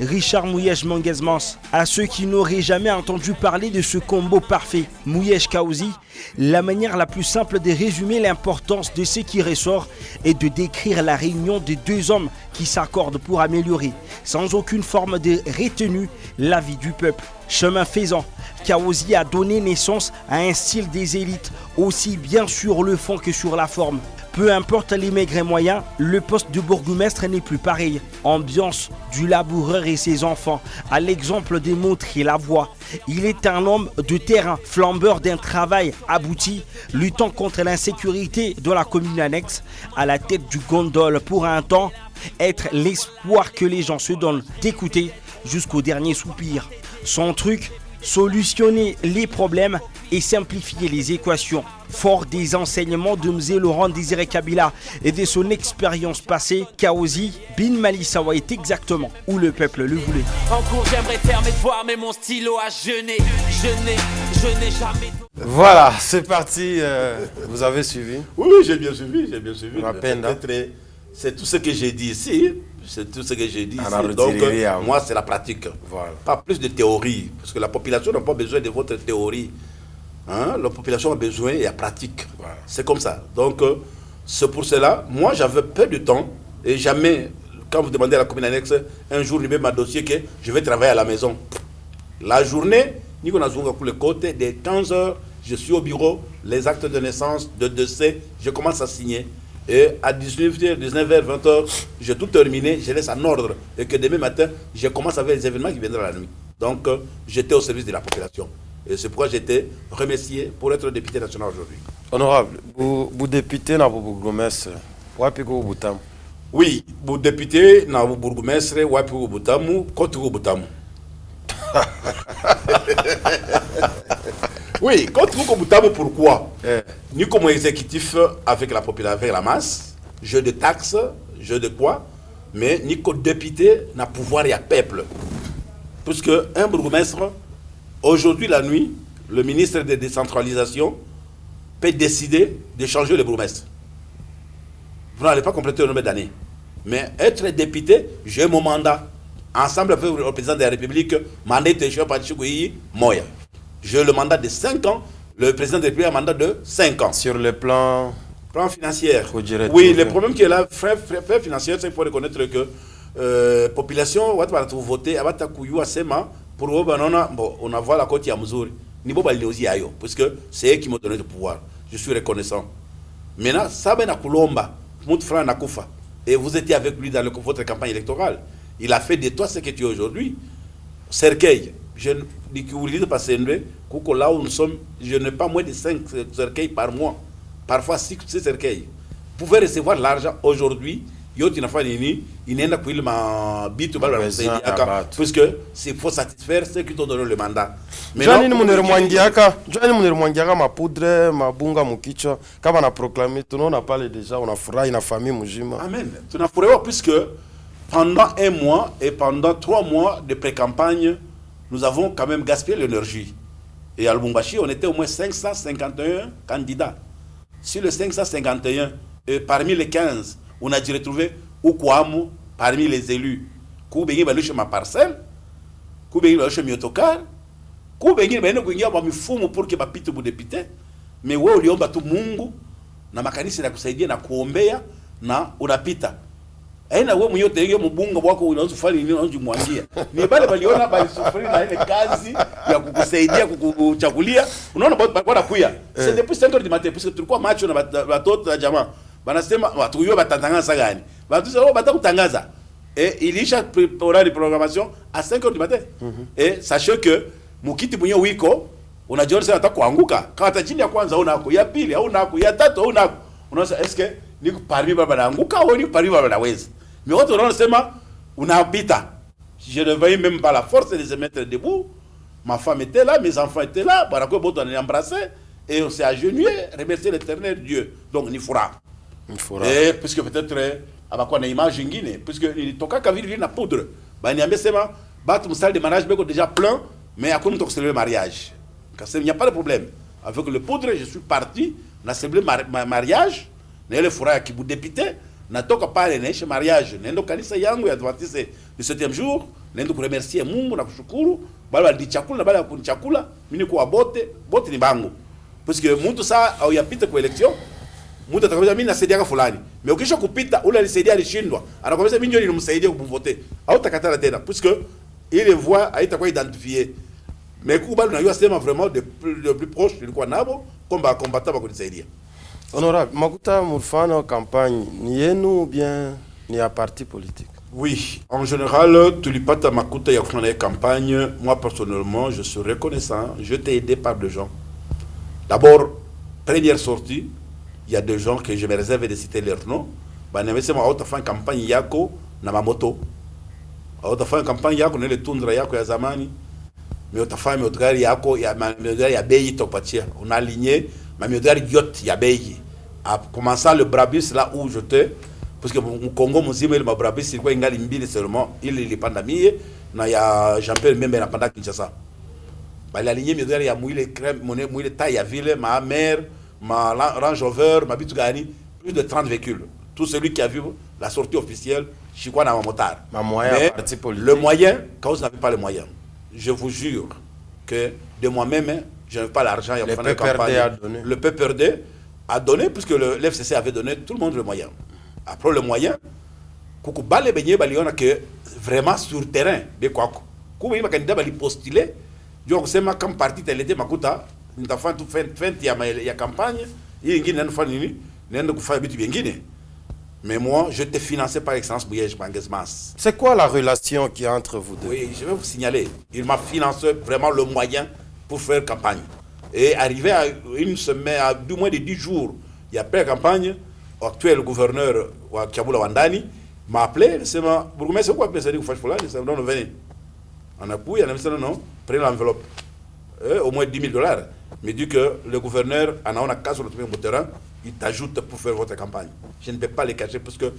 Richard Mouyej Manguez-Mans. À ceux qui n'auraient jamais entendu parler de ce combo parfait, Mouyej Kaouzi, la manière la plus simple de résumer l'importance de ce qui ressort est de décrire la réunion de deux hommes qui s'accordent pour améliorer, sans aucune forme de retenue, la vie du peuple. Chemin faisant, Kaouzi a donné naissance à un style des élites, aussi bien sur le fond que sur la forme. Peu importe les maigres et moyens, le poste de bourgmestre n'est plus pareil. Ambiance du laboureur et ses enfants, à l'exemple de montrer la voie. Il est un homme de terrain, flambeur d'un travail abouti, luttant contre l'insécurité de la commune annexe, à la tête du gondole pour un temps, être l'espoir que les gens se donnent d'écouter jusqu'au dernier soupir. Son truc, solutionner les problèmes et simplifier les équations. Fort des enseignements de Mzee Laurent Désiré Kabila et de son expérience passée, Kaouzi bin Malisawa est exactement où le peuple le voulait. En cours, j'aimerais faire mes devoirs, mais mon stylo a jeûné. Je n'ai jamais... Voilà, c'est parti. Vous avez suivi? Oui, j'ai bien suivi, j'ai bien suivi. C'est tout ce que j'ai dit ici. C'est tout ce que j'ai dit ici. Donc, moi, c'est la pratique. Voilà. Pas plus de théorie. Parce que la population n'a pas besoin de votre théorie. Hein? La population a besoin de la pratique. Voilà. C'est comme ça. Donc, c'est pour cela, moi, j'avais peu de temps. Et jamais, quand vous demandez à la commune annexe, un jour, il met ma dossier que je vais travailler à la maison. La journée, ni qu'on a joué pour le côté, des 15 heures, je suis au bureau, les actes de naissance, de décès, je commence à signer. Et à 19h, 20h, j'ai tout terminé, je laisse en ordre. Et que demain matin, je commence avec les événements qui viendront la nuit. Donc, j'étais au service de la population. Et c'est pourquoi j'étais remercié pour être député national aujourd'hui. Honorable, vous député dans vos bourgmestres, Wapigo Boutam? Oui, vous député dans vos bourgmestres, Wapigo Boutam, Kotigo Boutam. Oui, Kotigo Boutam, pourquoi? Ni comme exécutif avec la population, avec la masse, jeu de taxes, jeu de quoi, mais ni comme député n'a pouvoir et à peuple. Puisque un bourgmestre, aujourd'hui la nuit, le ministre de décentralisation peut décider de changer le bourgmestre. Vous n'allez pas compléter le nombre d'années. Mais être député, j'ai mon mandat. Ensemble avec le président de la République, mandat de Chouya Pachikoui Moya. J'ai le mandat de 5 ans. Le président de la République a un mandat de 5 ans. Sur le plan financier. Oui, le problème qui est là, frère financier, c'est qu'il faut reconnaître que population, on va voter, on va pour on a vu la côte à Missouri. Parce que c'est eux qui m'ont donné le pouvoir. Je suis reconnaissant. Maintenant, ça va Kulomba, Moutfran Nakoufa. Et vous étiez avec lui dans votre campagne électorale. Il a fait de toi ce que tu es aujourd'hui. Cercueil. Je ne dis que vous lisez pas là où nous sommes, je n'ai pas moins de 5 cercueils par mois. Parfois 6 cercueils. Vous pouvez recevoir l'argent aujourd'hui. Puisque c'est faut satisfaire ceux qui t'ont donné le mandat. Johnny Mwangiaka ma poudre, ma bunga mukicho, quand on a proclamé, tout le monde a parlé déjà, on a furahi na famille mujima. Amen. Tu n'as furahi puisque pendant 1 mois et pendant 3 mois de pré-campagne, nous avons quand même gaspillé l'énergie. Et à Lubumbashi, on était au moins 551 candidats. Sur les 551, et parmi les 15, on a dû retrouver Oukwamou parmi les élus. Koubengi balushe ma parcelle, Koubengi balushe miotokar, Koubengi balushe ma mifumu pour que bapite bu député, mais wewe uliomba tu Mungu na makanisa na kusaidia na kuombea na unapita. Aina wewe mwenyewe tenge mbunga wako unazofanya nini unajimwangia. Ni bale baliona bali sufuri na ile kazi ya kukusaidia kukuchagulia. Unaona bwana kuya. C'est depuis 5 heures du matin parce que tulikuwa macho na watoto na jamaa. Banasema watu hiyo batatangaza gani? Watu sio batakutangaza. Et il y a horaire de programmation à 5 heures du matin. Et sachez que mukiti mwenyewe wiko unajua sasa atakuanguka. Kama tajini ya kwanza unako, ya pili au unako, ya tatu au unako. Unaona est-ce que ni parmi baba naanguka au ni parmi baba naweza? Mais watu wanasema unapita. Je ne voyais même pas la force de se mettre debout. Ma femme était là, mes enfants étaient là, Barako Boto on est embrassé et on s'est agenouillé, remercier l'Éternel Dieu. Donc il fera. Et puisque peut-être abakwa na image ingine puisque il toka kavili na poudre. Ba niambie sema batu msali de management déjà plein Mais à quoi nous célébrer le mariage? Il n'y a pas de problème. Avec le poudre, je suis parti, on a célébré mariage, on a le fourrage qui vous député, on a toka pas le mariage, on a kanisa yangu ya Adventiste le 7e jour, on a remercier Mungu na kushukuru, bala di chakula na bala ya chakula, mimi kwa bote ni bangu. Parce que mtu saa au yapita kwa election, mtu atakwambia mimi nasaidia fulani. Mais ukisha kupita ule alisaidia alishindwa, anakwambia mimi ndio nilimsaidia kumvote. Au takatala tena parce que il les voit haitakuwa identifié. Mais Kuba na yua sema vraiment de plus proche ilikuwa nabo komba combattant ba kunisaidia. Honorable, Makuta Murfano campagne ni yenu ou bien ni à parti politique? Oui, en général, Tulipata Makuta y a fait une campagne. Moi personnellement, je suis reconnaissant. Je t'ai aidé par des gens. D'abord, première sortie, il y a des gens que je me réserve de citer leur nom. Ben, on a fait une campagne yako na mamoto. On a fait une campagne yako na le tundra yako ya zamani. Mais on a fait une autre yako ya ya beyi topatia. On a aligné ma miodari yacht ya beyi. En commençant le Brabus là où j'étais, parce que au Congo muzima ile Brabus ilikuwa ingali mbili seulement, ile ilipanda mie na ya Jean-Pierre Membe na panda Kinshasa. Bah il a aligné miodari ya muile crème, muile taille ya ville, ma mère, ma Range Rover, ma Bitugani, plus de 30 véhicules. Tout celui qui a vu la sortie officielle, je suis quoi dans ma motard. Ma moyen parti politique. Le moyen, quand vous n'avez pas le moyen, je vous jure que de moi-même, je n'ai pas l'argent. Le PPRD a donné. Le PPRD a donné, puisque l'FCC avait donné tout le monde le moyen. Après le moyen, Koukou Bale Benye Baliona que vraiment sur terrain, Koukou Bale candidat Bali postulé, donc c'est ma comme parti tel était Makuta, nous avons tout fait il y a campagne, il y a une fois nini, n'en faire bitu bien. Mais moi, je t'ai financé par excellence Bouyej Bangesmas. C'est quoi la relation qui est entre vous deux? Oui, je vais vous signaler. Il m'a financé vraiment le moyen pour faire campagne. Et arrivé à une semaine, à du moins de 10 jours, il y a après la campagne, l'actuel gouverneur Kiabula Wandani m'a appelé, c'est ma bourgmestre, c'est quoi que vous faites là? C'est non, venez. On a pu, il y a un non, prenez l'enveloppe. Au moins $10 000. Mais dit que le gouverneur, en a cas sur le terrain, il t'ajoute pour faire votre campagne. Je ne peux pas les cacher parce que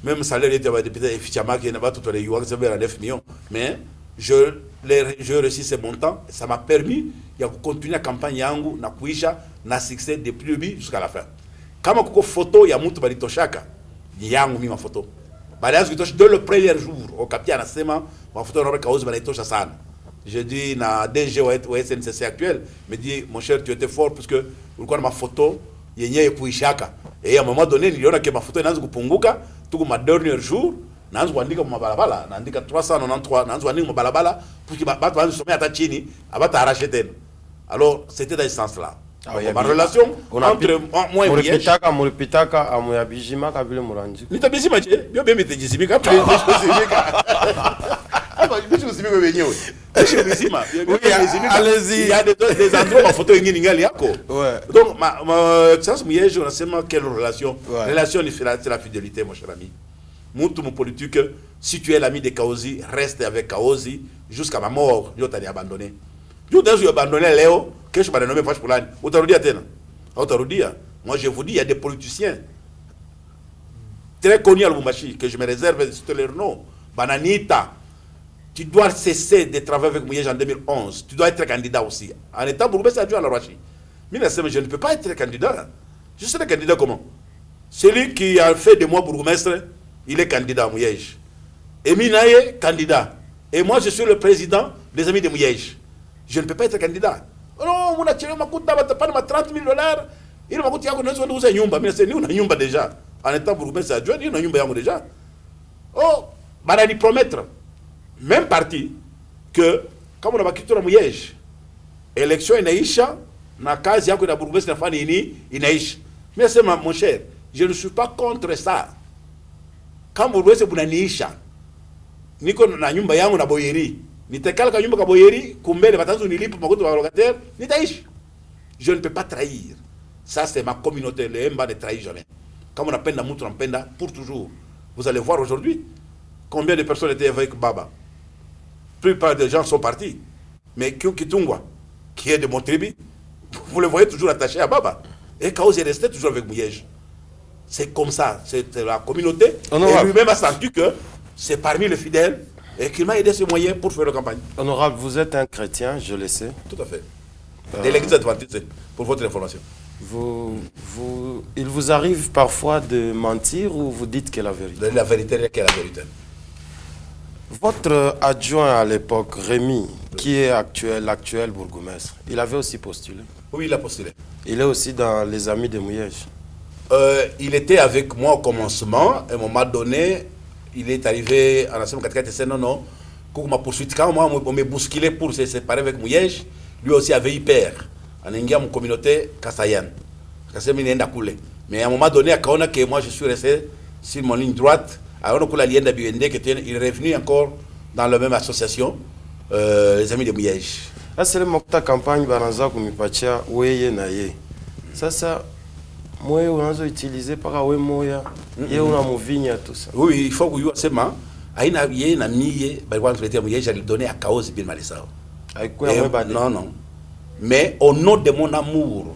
même le salaire était député effectivement qui n'a pas tout les yuan, c'est vers 9 millions. Mais je réussi ces montants, ça m'a permis de continuer la campagne yangu na kuisha na succès depuis le début jusqu'à la fin. Quand ma photo ya mtu balitoshaka, yangu mi ma photo. Balianza kutosha dès le premier jour au kapia anasema ma photo na kauzi balitosha sana. Je dis na DG au SNCC actuel, me dit mon cher tu étais fort parce que ulikuwa na ma photo yenye kuishaka. Et à un moment donné niliona que ma photo inaanza kupunguka, tuko ma dernier jour, naanza kuandika kwa balabala, naandika 393, naanza kuandika kwa balabala pour que batu waanze somea hata chini, abata arracher tena. Alors c'était dans ce sens-là. Ma relation entre moi et Bouyej. Mulipitaka amuyabijima kabile muranji. Nitabijima je? Bio bien mitejizimika après allez-y. Il y a des endroits ma photo ingini ngali yako. Donc ma chance Bouyej on sait quelle relation. Relation c'est la fidélité mon cher ami. Mutu mon politique si tu es l'ami de Kaozi, reste avec Kaozi jusqu'à ma mort. Je t'ai abandonné. Je t'ai abandonné Léo, que je m'ai nommé Fash Poulani. Utarudia tena. Utarudia. Moi je vous dis il y a des politiciens très connus à Lubumbashi que je me réserve de citer leur nom. Bananita. Tu dois cesser de travailler avec Bouyej en 2011. Tu dois être candidat aussi. En étant bourgmestre adjoint à la Roachi. Je ne peux pas être candidat. Je serai candidat comment? Celui qui a fait de moi bourgmestre, il est candidat à Bouyej. Et Minaye, candidat. Et moi, je suis le président des amis de Bouyej. Je ne peux pas être candidat. Non, on a tiré ma coûte d'abord, pas de $30 000. Il m'a coûté à nous une nyumba. Mais c'est nous, on a nyumba déjà. En étant bourgmestre adjoint, il y a une nyumba déjà. Oh, il promettre. Même parti que, comme on a quitté la Bouyej, élection inaisha, na kazi yako na bourgmestre na fani ini inaisha. Mais c'est mon cher, je ne suis pas contre ça. Quand bourgmestre bunaniisha, niko na nyumba yangu na Boyeri, nitekala ka nyumba ka Boyeri, kumbele batanzu nilipa makuta wa locataire, nitaishi. Je ne peux pas trahir. Ça c'est ma communauté, le Mba ne trahit jamais. Comme on appelle la moutre, on appelle pour toujours. Vous allez voir aujourd'hui combien de personnes étaient avec Baba. La plupart des gens sont partis. Mais Kitungwa, qui est de mon tribu, vous le voyez toujours attaché à Baba. Et Kaozi est resté toujours avec Bouyej. C'est comme ça, c'est la communauté. Et lui-même a senti que c'est parmi les fidèles Et qu'il m'a aidé ce moyen pour faire la campagne. Honorable, vous êtes un chrétien, je le sais. Tout à fait. De l'église adventiste, pour votre information. Il vous arrive parfois de mentir ou vous dites que la vérité? La vérité, quelle est la vérité? Votre adjoint à l'époque, Rémi, qui est l'actuel bourgmestre, il avait aussi postulé. Oui, il a postulé. Il est aussi dans les Amis de Mouyège. Il était avec moi au commencement. À un moment donné, il est arrivé en ensemble 4 et non, quand on m'a poursuivi, quand moi, on m'a bousculé pour se séparer avec Mouyège, lui aussi avait eu peur. En India, mon communauté, Kassayan. Mais à un moment donné, quand on a que moi, je suis resté sur mon ligne droite, alors on a il est revenu encore dans la même association, les Amis de Mouyège. C'est le mot de campagne, Bananza, Kumipacha, Weye Naye. Ça, moi, on a utilisé par Weye Moya, et on a mouvigne tout ça. Oui, il faut que vous ayez aina ye na miye balwa traité Mouyège à lui donner à Kaos Bin Malissao. Non, non. Mais au nom de mon amour,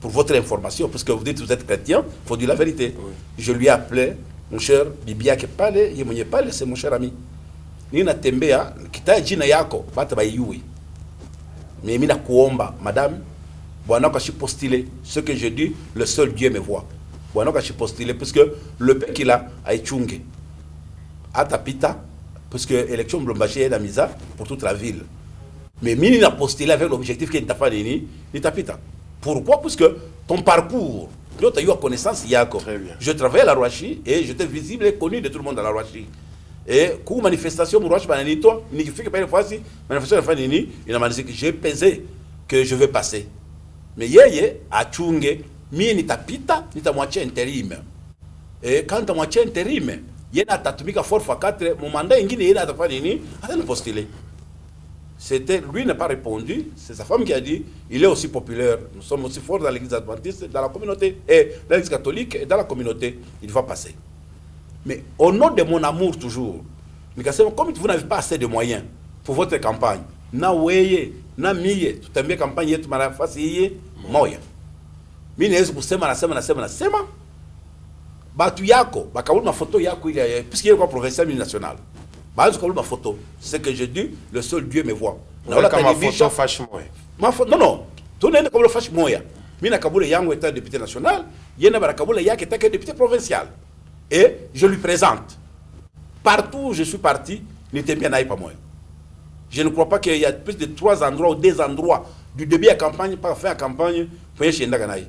pour votre information, parce que vous dites que vous êtes chrétien, il faut dire la vérité. Oui. Je lui ai appelé, mon cher Bibia Kepale, c'est mon cher ami. Nina Tembea, kita jina yako, bata ba yui. Mais mina kuomba, madame, voilà que je suis postulé. Ce que je dis, le seul Dieu me voit. Voilà que je suis postulé, parce que le père qu'il a échungé. À Tapita, parce que l'élection Blombaché est la mise pour toute la ville. Mais Mini a postulé avec l'objectif qui n'est pas ni Tapita. Pourquoi? Parce que ton parcours, tu as eu connaissance il y a je travaillais à la Rouachi et j'étais visible et connu de tout le monde dans la Rouachi. Et quand manifestation, il a dit que j'ai pesé que je vais passer. Mais hier, à Tchungé, Mini Tapita, ni ta moitié intérim. Et quand ta moitié intérim, il y a un fort fois 4, mon mandat, il y a un postulé. C'était, lui n'a pas répondu, c'est sa femme qui a dit, il est aussi populaire, nous sommes aussi forts dans l'église adventiste, dans la communauté, et dans l'église catholique, et dans la communauté, il va passer. Mais au nom de mon amour toujours, comme vous n'avez pas assez de moyens pour votre campagne, na weye, na miye, tout un bien campagne, tu m'as fait moya. Minez, vous sema, batu yako, bakabou ma photo yako, puisqu'il y a quoi provincial national. Ma photo, c'est que je dis, le seul Dieu me voit. Ma photo fâche moi. Non, non. Tout le monde comme le fâche moi. Mina Kaboule Yango est député national, Yena Barakaboule Yak est député provincial. Et je lui présente. Partout où je suis parti, n'était bien pas moi. Je ne crois pas qu'il y a plus de 3 endroits ou 2 endroits du début à campagne, pas fait à campagne, pour y aller.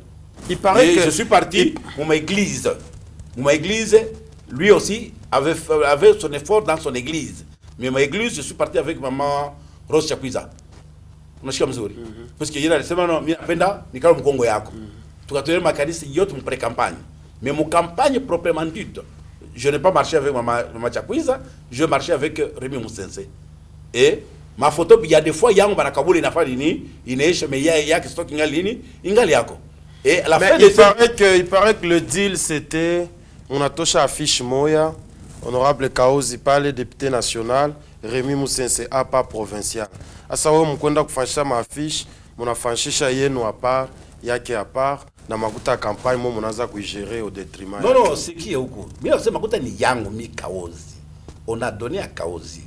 Il paraît que je suis parti pour ma église. Mon église, lui aussi, avait son effort dans son église. Mais ma église, je suis parti avec maman Rose Chakwiza. Parce que il y a des semaines, il y a des Congo yako. Tu as trouvé ma canisse yacht mon pré-campagne. Mais mon campagne proprement dite, je n'ai pas marché avec maman Chakwiza, je marchais avec Rémi Moussense. Et ma photo, il y a des fois, il y a un barakaboul, il n'a pas lini, il n'est pas, mais il y a qui stock ingalini, ingaliako. Et à la fin il paraît que le deal c'était, on a touché à fiche Moya. Honorable Kaozi parle député national, Rémi Moussense à part provincial. À savoir, mon contact pour faire ma fiche, mon affanchisha yeno à part, yake à part, dans ma campagne, mon aza qui gérer au détriment. Non, non, c'est qui est au cours. Mais c'est ma ni yango mi Kaozi. On a donné à Kaozi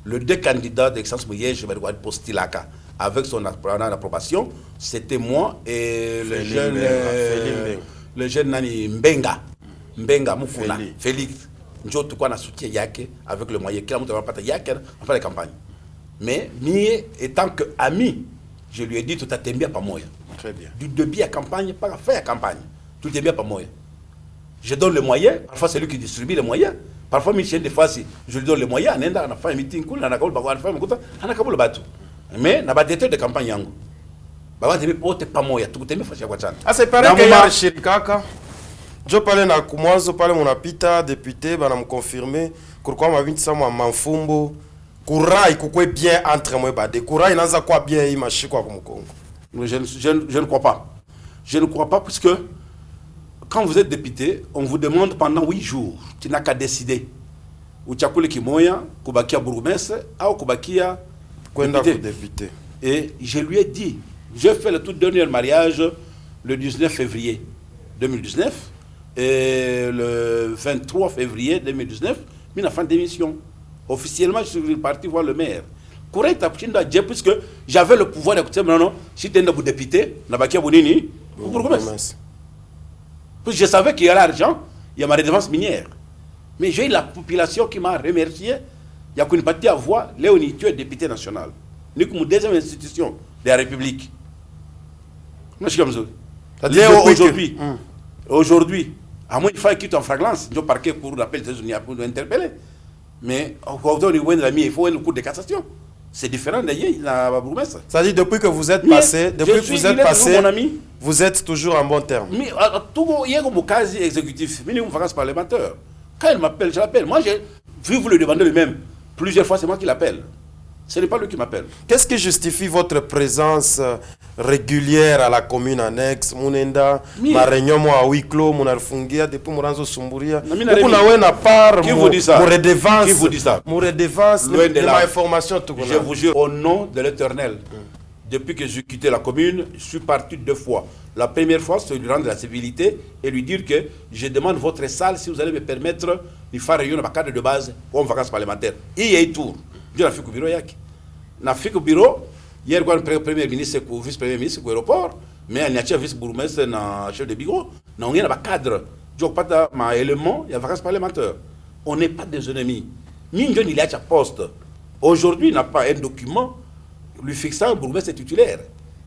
le 2 candidats d'excellence Mouyège, je vais postilaka avec son approbation. C'était moi et le jeune Nani Mbenga Mufuna, Félix. Nous avons soutien yake avec le moyen qu'il a montré en fait la campagne. Mais Mie, étant qu'ami, je lui ai dit tout à bien pas moi. Très bien. Du début à campagne, pas à faire la campagne. Tout est bien pas moi. Je donne les moyens, parfois c'est lui qui distribue les moyens. Parfois, des fois, si je lui donne les moyens, on a fait un meeting cool, on a fait un bateau. Mais on a des de campagne. C'est pareil que y a Chirikaka. Je parlais na Kumwazo, parle mon apita député, bah me confirmer pourquoi ma vie ça moi manfumbo, Kourai kukwe bien entre moi bah des Kourai n'aza quoi bien il marche quoi comme Congo. Je ne crois pas. Je ne crois pas parce que quand vous êtes député, on vous demande pendant 8 jours, tu n'as qu'à décider. Ou tu as coulé Kimoya, Koubakia Bourgmestre, ou Koubakia député. Et je lui ai dit, j'ai fait le tout dernier mariage le 19 février 2019. Et le 23 février 2019, il a fait une démission Officiellement, je suis parti voir le maire. Puisque j'avais le pouvoir d'écouter, non, si tu es un député, puisque je savais qu'il y a l'argent, il y a ma redevance minière. Mais j'ai eu la population qui m'a remercié. Il y a une partie à voix, Léonie, tu es député national. Nous sommes une deuxième institution de la République. Aujourd'hui, à moins qu'il faille quitter en flagrance, je parquet pour l'appel des États-Unis pour nous interpeller. Mais au niveau de la il faut un cours de cassation. C'est différent d'ailleurs, la bourgmestre. Ça dit depuis que vous êtes passé, vous êtes toujours en bon terme. Mais tout il y a un cas exécutif, minimum vacances parlementaires. Quand il m'appelle, je l'appelle. Moi, vous le demandez lui-même. Plusieurs fois, c'est moi qui l'appelle. Ce n'est pas lui qui m'appelle. Qu'est-ce qui justifie votre présence régulière à la commune annexe Munenda, ma réunion moi à huis clos, mon arfungia depuis Muranzo Sumburia. Qui vous dit ça? Qui vous dit ça? Mon redevance, ma information tout. Je vous jure au nom de l'Éternel. Depuis que j'ai quitté la commune, je suis parti 2 fois. La première fois, c'est lui rendre la civilité et lui dire que je demande votre salle si vous allez me permettre de faire réunion dans ma cadre de base pour une vacance parlementaire. Et il y a un tour. Je n'ai fait au bureau. Na fait au bureau, hier, quand le premier ministre et le vice-premier ministre au aéroport, mais il y a un vice-bourgmestre et chef de bureau, il y a un cadre. Je n'ai pas d'élément, il y a vacances parlementaires. On n'est pas des ennemis. Ni il y a un poste. Aujourd'hui, il n'a pas un document lui fixant un bourgmestre titulaire.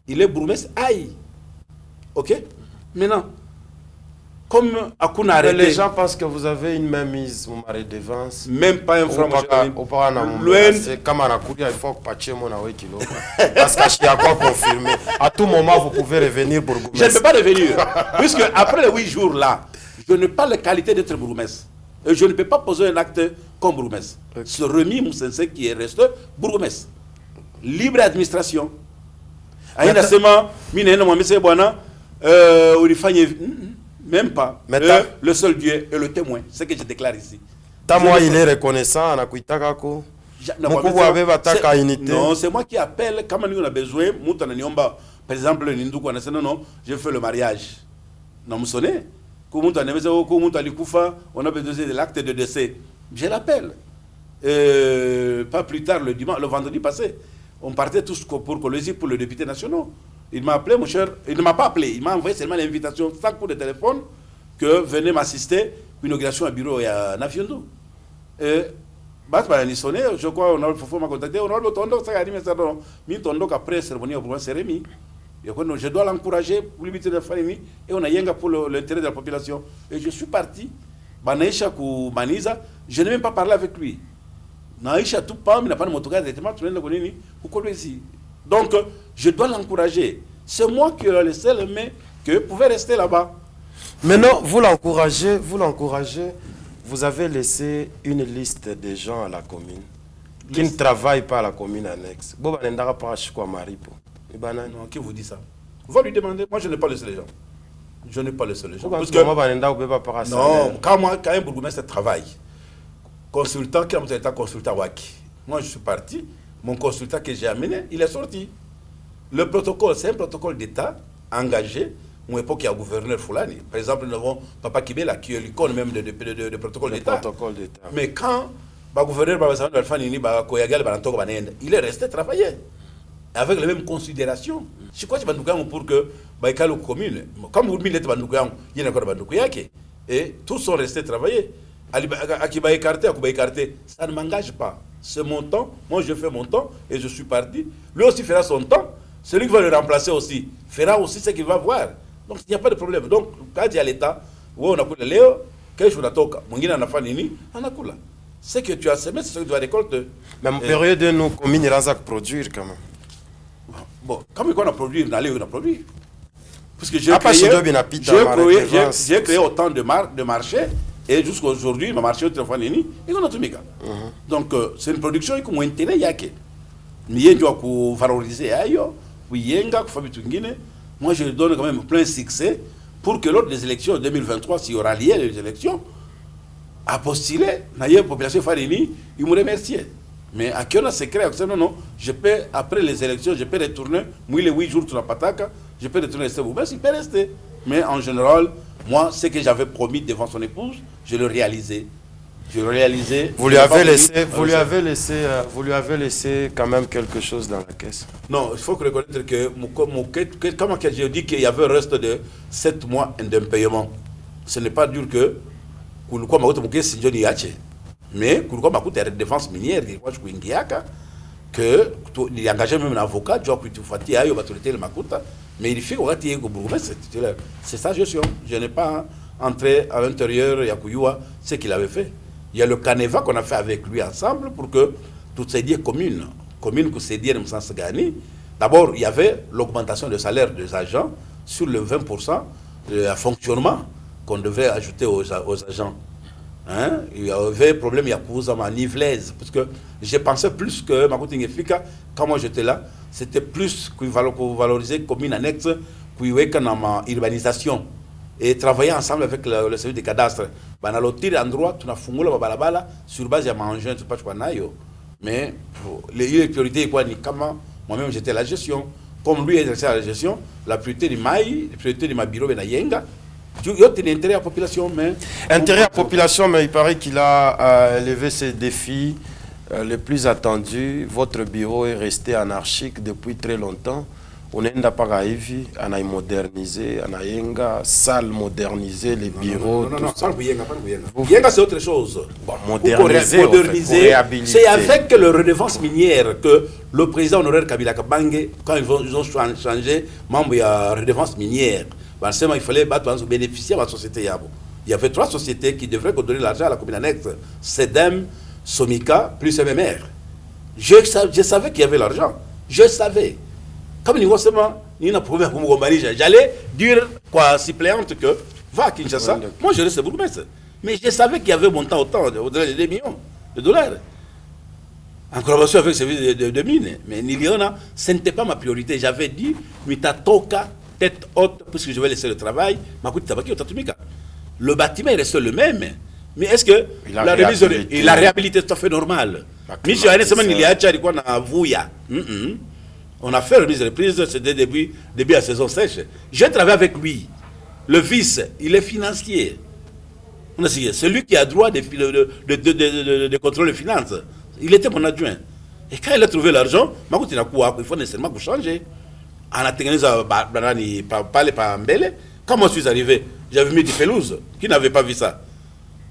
Il est bourgmestre aïe. Ok? Maintenant, comme Akuna arrêté. Les gens pensent que vous avez une même mise, mon mari devance. Même pas un franc. C'est comme un accourir, il faut patcher mon away kilo. Parce que je a quoi confirmer. À tout moment, vous pouvez revenir bourgmestre. Je ne peux pas revenir. Puisque après les 8 jours là, je n'ai pas la qualité d'être bourgmestre. Et je ne peux pas poser un acte comme bourgmestre. C'est Rémi Moussensé qui est resté bourgmestre. Libre administration. Même pas. Le seul Dieu est le témoin. C'est ce que je déclare ici. Moi, il est reconnaissant. Non, c'est moi qui appelle. Quand on a besoin, par exemple, je fais le mariage. Non, vous sonnez. On a besoin de l'acte de décès. Je l'appelle. Pas plus tard, le vendredi passé, on partait tous pour Colosie pour le député national. Il m'a appelé, mon cher. Il ne m'a pas appelé. Il m'a envoyé seulement l'invitation, sans coup de téléphone, que venez m'assister à l'inauguration à bureau à Nafiondo. Je crois qu'on a contacté. On a le tondo, ça a dit, mais tondo après cérémonie au pouvoir cérémonie. Je dois l'encourager pour limiter la famille et on a yenga pour l'intérêt de la population. Et je suis parti. Banaïcha ou Maniza, je n'ai même pas parlé avec lui. Naïcha tout pas, mais n'a pas de motocar directement, tu viens de connaître pourquoi ici. Donc, je dois l'encourager. C'est moi qui ai laissé le mais que pouvait rester là-bas. Maintenant, vous l'encouragez, vous avez laissé une liste de gens à la commune qui ne travaillent pas à la commune annexe. Non, qui vous dit ça? Va lui demander. Moi, je n'ai pas laissé les gens. Je n'ai pas laissé les gens. Parce que, non, quand un bourgmestre travaille, consultant, qui a été consultant Waki. Moi, je suis parti. Mon consultant que j'ai amené, il est sorti. Le protocole, c'est un protocole d'État engagé. À l'époque, il y a un gouverneur Foulani. Par exemple, nous avons Papa Kibela, qui est l'icône même de protocole d'État. Mais quand le gouverneur il est resté travailler avec les mêmes considérations. Je crois que c'est pour que les communes, comme vous dites, il y a encore des et tous sont restés travailler. Ça ne m'engage pas. C'est mon temps, moi je fais mon temps et je suis parti. Lui aussi fera son temps. Celui qui va le remplacer aussi fera aussi ce qu'il va voir. Donc il n'y a pas de problème. Donc quand il y a l'État, on a coulé Léo, quel jour on a toqué, on a coulé. Ce que tu as semé, c'est ce que tu vas récolter. Même période de nos communes, il y a produire quand même. Bon, comme on a produit, on a produit. Parce que j'ai créé autant de marchés. Et jusqu'à aujourd'hui, ma marché au téléphone est ni. Donc, c'est une production qui est intérêt yake. Ni doit valoriser ayo, yenga moi je donne quand même plein succès pour que lors des élections 2023, s'il y aura lieu les élections, à postuler, la population farini, ils me remercier. Mais à qui on a secret, non, je peux après les élections, je peux retourner, moi les 8 jours sur la pataka, je peux retourner rester vous, il peut rester. Mais en général, moi, ce que j'avais promis devant son épouse, je le réalisais. Je réalisais... Vous lui avez laissé quand même quelque chose dans la caisse. Non, il faut reconnaître que, comme j'ai dit qu'il y avait un reste de 7 mois d'impayement. Ce n'est pas dur que... Mais, il y a des défenses minières, que il engageait même un avocat, mais il fait c'est sa gestion. Je n'ai pas entré à l'intérieur de ce qu'il avait fait. Il y a le canevas qu'on a fait avec lui ensemble pour que toutes ces dieux communes que ces dieux ne s'en gagnent. D'abord, il y avait l'augmentation du salaire des agents sur le 20% de fonctionnement qu'on devait ajouter aux agents. Hein? Il y avait problème, il y a ma nivelaise, parce que j'ai pensé plus que ma coutine efficace, quand moi j'étais là, c'était plus qu'il valoriser comme une annexe, qu'il y ait ma urbanisation, et travailler ensemble avec le service des cadastres. Dans l'autre endroit, tu as fumé la balabala, sur base de manger, tu sais pas quoi, mais les priorités, moi-même j'étais à la gestion. Comme lui est à la gestion, la priorité de ma bureau, c'est Yenga. Il y a un intérêt à la population, mais... Intérêt à la population, mais il paraît qu'il a élevé ses défis les plus attendus. Votre bureau est resté anarchique depuis très longtemps. On n'a pas arrivé à moderniser, à salle moderniser les bureaux. Non, pas Yenga, c'est autre chose. Bon, moderniser, c'est avec le redevance minière que le président honoraire Kabila Kabange, quand ils ont changé, membre de la redevance minière, il fallait bénéficier de la société. Il y avait 3 sociétés qui devraient donner l'argent à la commune annexe. SEDEM, Somika, plus MMR. Je savais qu'il y avait l'argent. Je savais. Comme il y a un problème pour j'allais dire quoi, suppléante que va à Kinshasa. Moi, je reste bourgmestre. Mais je savais qu'il y avait montant au-delà de 2 millions de dollars. En collaboration avec le service de mines. Mais Niliona, ce n'était pas ma priorité. J'avais dit, Mitatoka, tête haute, puisque je vais laisser le travail, le bâtiment est resté le même. Mais est-ce que il a réhabilité tout à fait normal? On a fait remise de reprise, c'était début de la saison sèche. J'ai travaillé avec lui. Le vice, il est financier. C'est lui qui a droit de contrôler les finances. Il était mon adjoint. Et quand il a trouvé l'argent, il faut nécessairement vous changer. Quand moi je suis arrivé, j'avais mis des pelouses. Qui n'avait pas vu ça?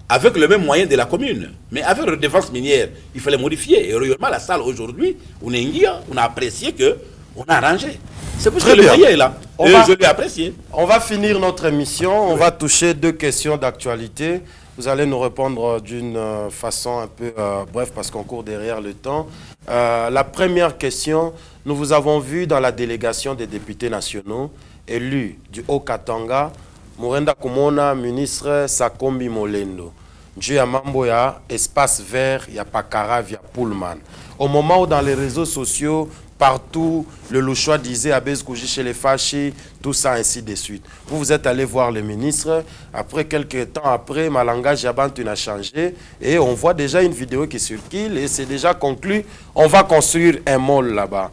Avec le même moyen de la commune. Mais avec la défense minière, il fallait modifier. Et réellement, la salle aujourd'hui, on a apprécié qu'on a arrangé. C'est parce que le moyen est là. Je l'ai apprécié. On va finir notre émission. On va toucher 2 questions d'actualité. Vous allez nous répondre d'une façon un peu bref parce qu'on court derrière le temps. La première question, nous vous avons vu dans la délégation des députés nationaux élus du Haut-Katanga, Mourenda Kumona, ministre Sakombi Molendo. Dieu ya mambo ya espace vert, ya Pakara via Pullman. Au moment où dans les réseaux sociaux, partout, le Louchois disait Abez Kouji chez les fâchis, tout ça, ainsi de suite. Vous êtes allé voir le ministre. Après, quelques temps après, ma langage Yabantu a changé. Et on voit déjà une vidéo qui circule et c'est déjà conclu. On va construire un mall là-bas.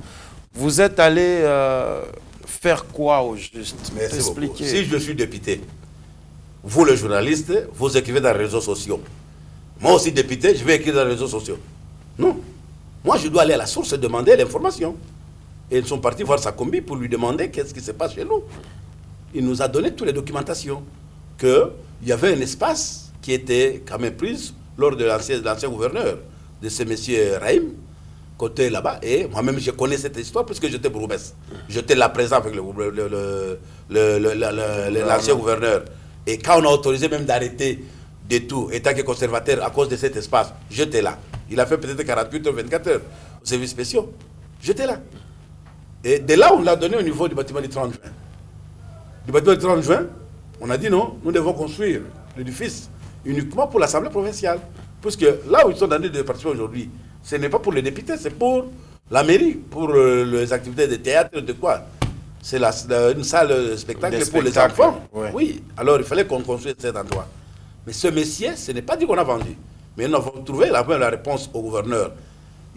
Vous êtes allé faire quoi au juste? Expliquez. Si je suis député, vous les journalistes, vous écrivez dans les réseaux sociaux. Moi aussi député, je vais écrire dans les réseaux sociaux. Non. Moi, je dois aller à la source et demander l'information. Et ils sont partis voir Sakombi pour lui demander qu'est-ce qui se passe chez nous. Il nous a donné toutes les documentations. Qu'il y avait un espace qui était quand même pris lors de l'ancien gouverneur de ce monsieur Raïm, côté là-bas. Et moi-même, je connais cette histoire parce que j'étais bourgmestre. J'étais là présent avec l'ancien gouverneur. Et quand on a autorisé même d'arrêter de tout, étant que conservateur, à cause de cet espace, j'étais là. Il a fait peut-être 48 heures, 24 heures aux services spéciaux. J'étais là. Et de là, on l'a donné au niveau du bâtiment du 30 juin. Du bâtiment du 30 juin, on a dit non, nous devons construire l'édifice uniquement pour l'Assemblée provinciale. Parce que là où ils sont dans les départements aujourd'hui, ce n'est pas pour les députés, c'est pour la mairie, pour les activités de théâtre, de quoi. C'est une salle de spectacle pour les enfants. Ouais. Oui, alors il fallait qu'on construise cet endroit. Mais ce monsieur, ce n'est pas dit qu'on a vendu. Mais nous avons trouvé la réponse au gouverneur.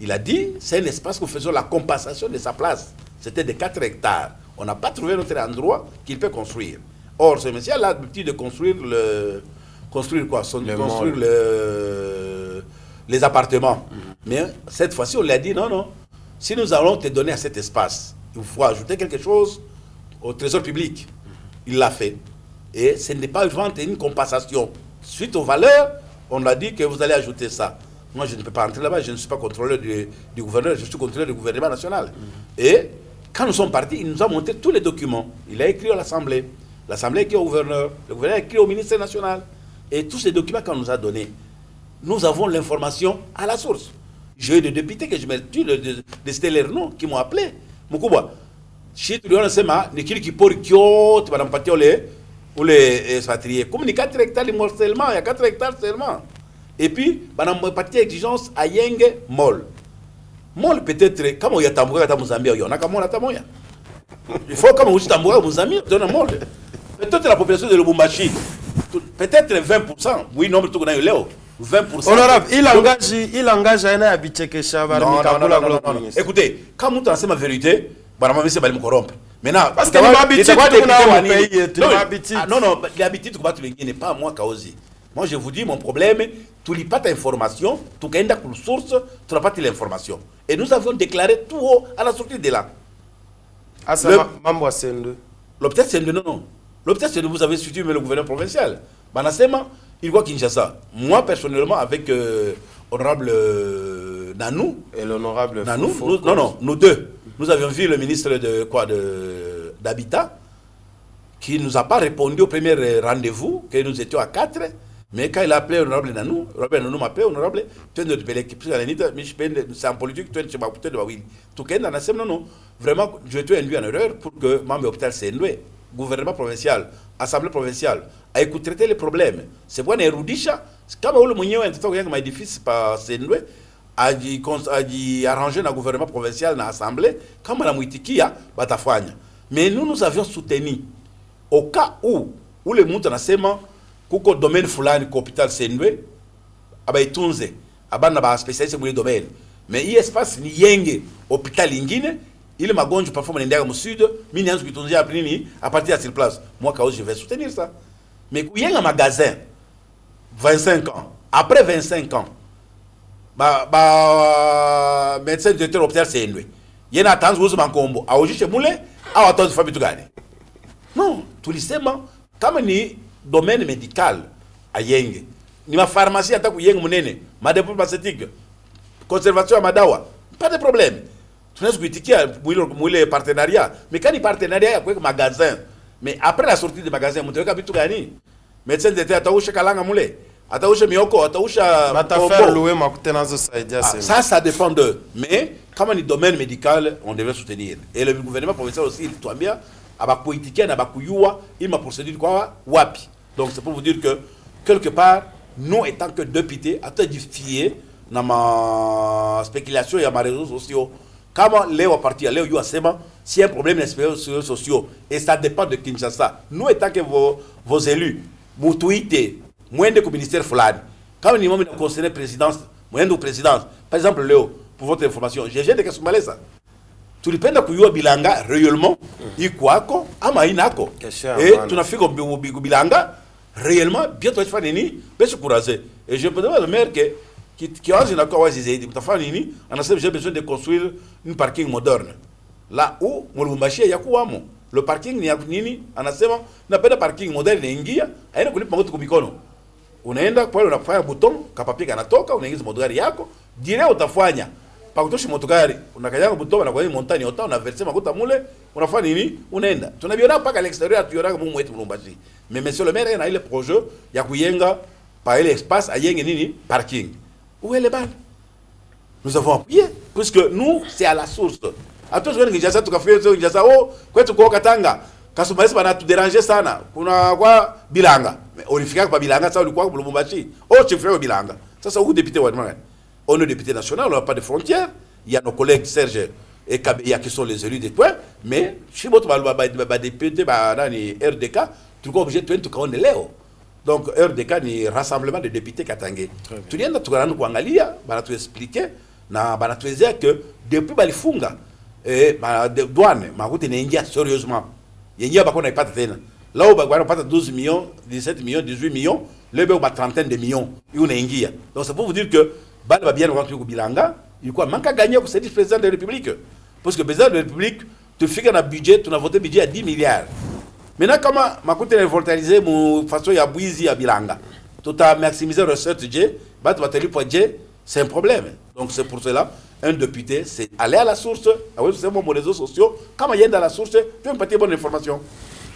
Il a dit, c'est un espace que nous faisons la compensation de sa place. C'était de 4 hectares. On n'a pas trouvé notre endroit qu'il peut construire. Or, ce monsieur a l'habitude de construire construire quoi? Construire les appartements. Mais cette fois-ci, on lui a dit non. Si nous allons te donner à cet espace, il faut ajouter quelque chose au trésor public. Il l'a fait. Et ce n'est pas une compensation. Suite aux valeurs, on a dit que vous allez ajouter ça. Moi, je ne peux pas entrer là-bas, je ne suis pas contrôleur du gouverneur, je suis contrôleur du gouvernement national. Et quand nous sommes partis, il nous a montré tous les documents. Il a écrit à l'Assemblée. L'Assemblée a écrit au gouverneur. Le gouverneur a écrit au ministère national. Et tous ces documents qu'on nous a donnés, nous avons l'information à la source. J'ai eu des députés que je me tue de citer leurs noms qui m'ont appelé. Moukoubwa. Si tu lui sema, ni kili kipori kyo, tu vas n'empatir les expatriés. Comme ni 4 hectares seulement, il y a 4 hectares seulement. Et puis, on a parti exigence à Yenge Mol. Mol peut-être, comme il y a Tamboura à Mozambique, il y en a comme on a Tamoya. Il faut comme on Tamboura à Mozambique, donne un Mol. Peut-être la population de Lubumbashi, peut-être 20%, oui, non, mais tout le monde 20%. Honorable, il engage un habitué que Chavar. Non. Écoutez, quand nous avons ma vérité, on va me corrompre. Maintenant, parce que non, l'habitude n'est pas à moi, Kaozi. Moi, je vous dis, mon problème, tu n'as pas d'information, tu n'as pas de source, tu n'as pas l'information. Et nous avions déclaré tout haut à la sortie de là. Ah, ça Mambo Sende. L'hôpital Sende, non. L'hôpital Sende, vous avez suivi le gouverneur provincial. Banasema, il voit Kinshasa. Moi, personnellement, avec honorable Nanou. Et l'honorable Nanou, nous deux. Nous avions vu le ministre d'Habitat qui ne nous a pas répondu au premier rendez-vous, que nous étions à 4. Mais quand il a appelé l'honorable Nanou, Robert Nanou m'a appelé honorable, tu es c'est en politique, tu es de Bawil. Tout le monde, non. Vraiment, je t'ai induit en erreur pour que membre hôpital Sendwe, gouvernement provincial, assemblée provinciale, a écouté les problèmes. C'est bon, Erudisha, comme on le moyen un édifice par Sendwe, a arrangé le gouvernement provincial dans l'assemblée, comme on a mouitikia, batafouanya. Mais nous avions soutenu, au cas où le monde a seulement, kuko domaine fulani ko hôpital Sendwe abaitunze abana ba spécialiste mu domaine mais il espace ni yenge hôpital ingine ile magonjwa parfois mnaendea mu sud mimi nianze kuitunzia hapa nini à partir de cette place moi quand je vais soutenir ça mais kuyenga magasin 25 ans après 25 ans médecin directeur hôpital Sendwe yena tanzu uzo mankombo aojishe mule au atanzu fabitu gani non tulisema kama ni domaine médical à Yenge. Ni ma pharmacie attaque Yenge munene, ma dépôt pharmaceutique, conservation à madawa, pas de problème. Tu n'as pas de partenariat, mais quand il partenariat, il y a quoi magasin. Mais après la sortie du magasin, tu as vu gagner. Médecin d'été, ataouche kalanga moulé, ataouche mioko, ataouche ça dépend d'eux. Mais comme un domaine médical, on devrait soutenir. Et le gouvernement provincial aussi, il doit bien. Il m'a procédé quoi wapi. Donc c'est pour vous dire que quelque part nous étant que députés à te fier dans ma spéculation et à ma réseaux sociaux comment les partis aller au UASEMA s'il y a un problème dans les réseaux sociaux et ça dépend de Kinshasa nous étant que vos élus vous tweetez moins de ministère fulani quand nous avons conseiller présidence moins de présidence par exemple Léo pour votre information j'ai des questions malaises tulipenda kuyua bilanga réellement ikwako ama inako et tunafika bilanga réellement bien tu vas nini besi courager et je me demande le maire qui a une accord wazizi tafanya nini anasema j'ai besoin de construire une parking moderne là où Mulumbashi yakuwamo le parking ni nini anasema napenda parking moderne ingia haina kulipa ngoto kumikono unaenda pale unafanya button kapapi kanatoka unaingiza modari yako dire utafanya pakutoshi motogari unakanyanga butoba na kwa montagne ota unaverser makuta mule unafanya nini unaenda tunabiona paka l'extérieur tuyoraka mumu wetu Mulumbashi mais monsieur le maire il a le projet ya kuyenga par l'espace à yenge nini parking où est le bal nous avons appuyé puisque nous c'est à la source à tous les gens tu kafia tu njasa oh kwetu kwa Katanga kasumaliza bana tu déranger sana kuna kwa bilanga mais ulifika kwa bilanga sasa ulikuwa kwa Lubumbashi oh tu fais bilanga sasa où député wa Mwana on est député national, on n'a pas de frontières. Il y a nos collègues Serge et Kabeya qui sont les élus des points. Mais si vous avez des députés, RDK, tu es obligé de tout le monde. Donc RDK ni rassemblement de députés katangé. Tu viens de tout angalia, bana tu expliquer, na bana tu dire que depuis balifunga et douane, ma route n'ingia sérieusement. Yengia bako na pas tena. Là où bako pas 12 millions, 17 millions, 18 millions, le ba trentaine de millions, il n'ingia. Donc c'est pour vous dire que Bal va bien rentrer au Bilanga, il quoi manque à gagner pour cette président de la République. Parce que le président de la République, tu fais un budget, tu as voté budget à 10 milliards. Maintenant, comment ma coûte est voltarisé, mon façon il y a Bouizi à Bilanga. Tu as maximisé la recette, tu vas te lui pour c'est un problème. Donc c'est pour cela, un député, c'est aller à la source, c'est mon réseaux sociaux, quand il y a dans la source, tu peux me passer bonne information.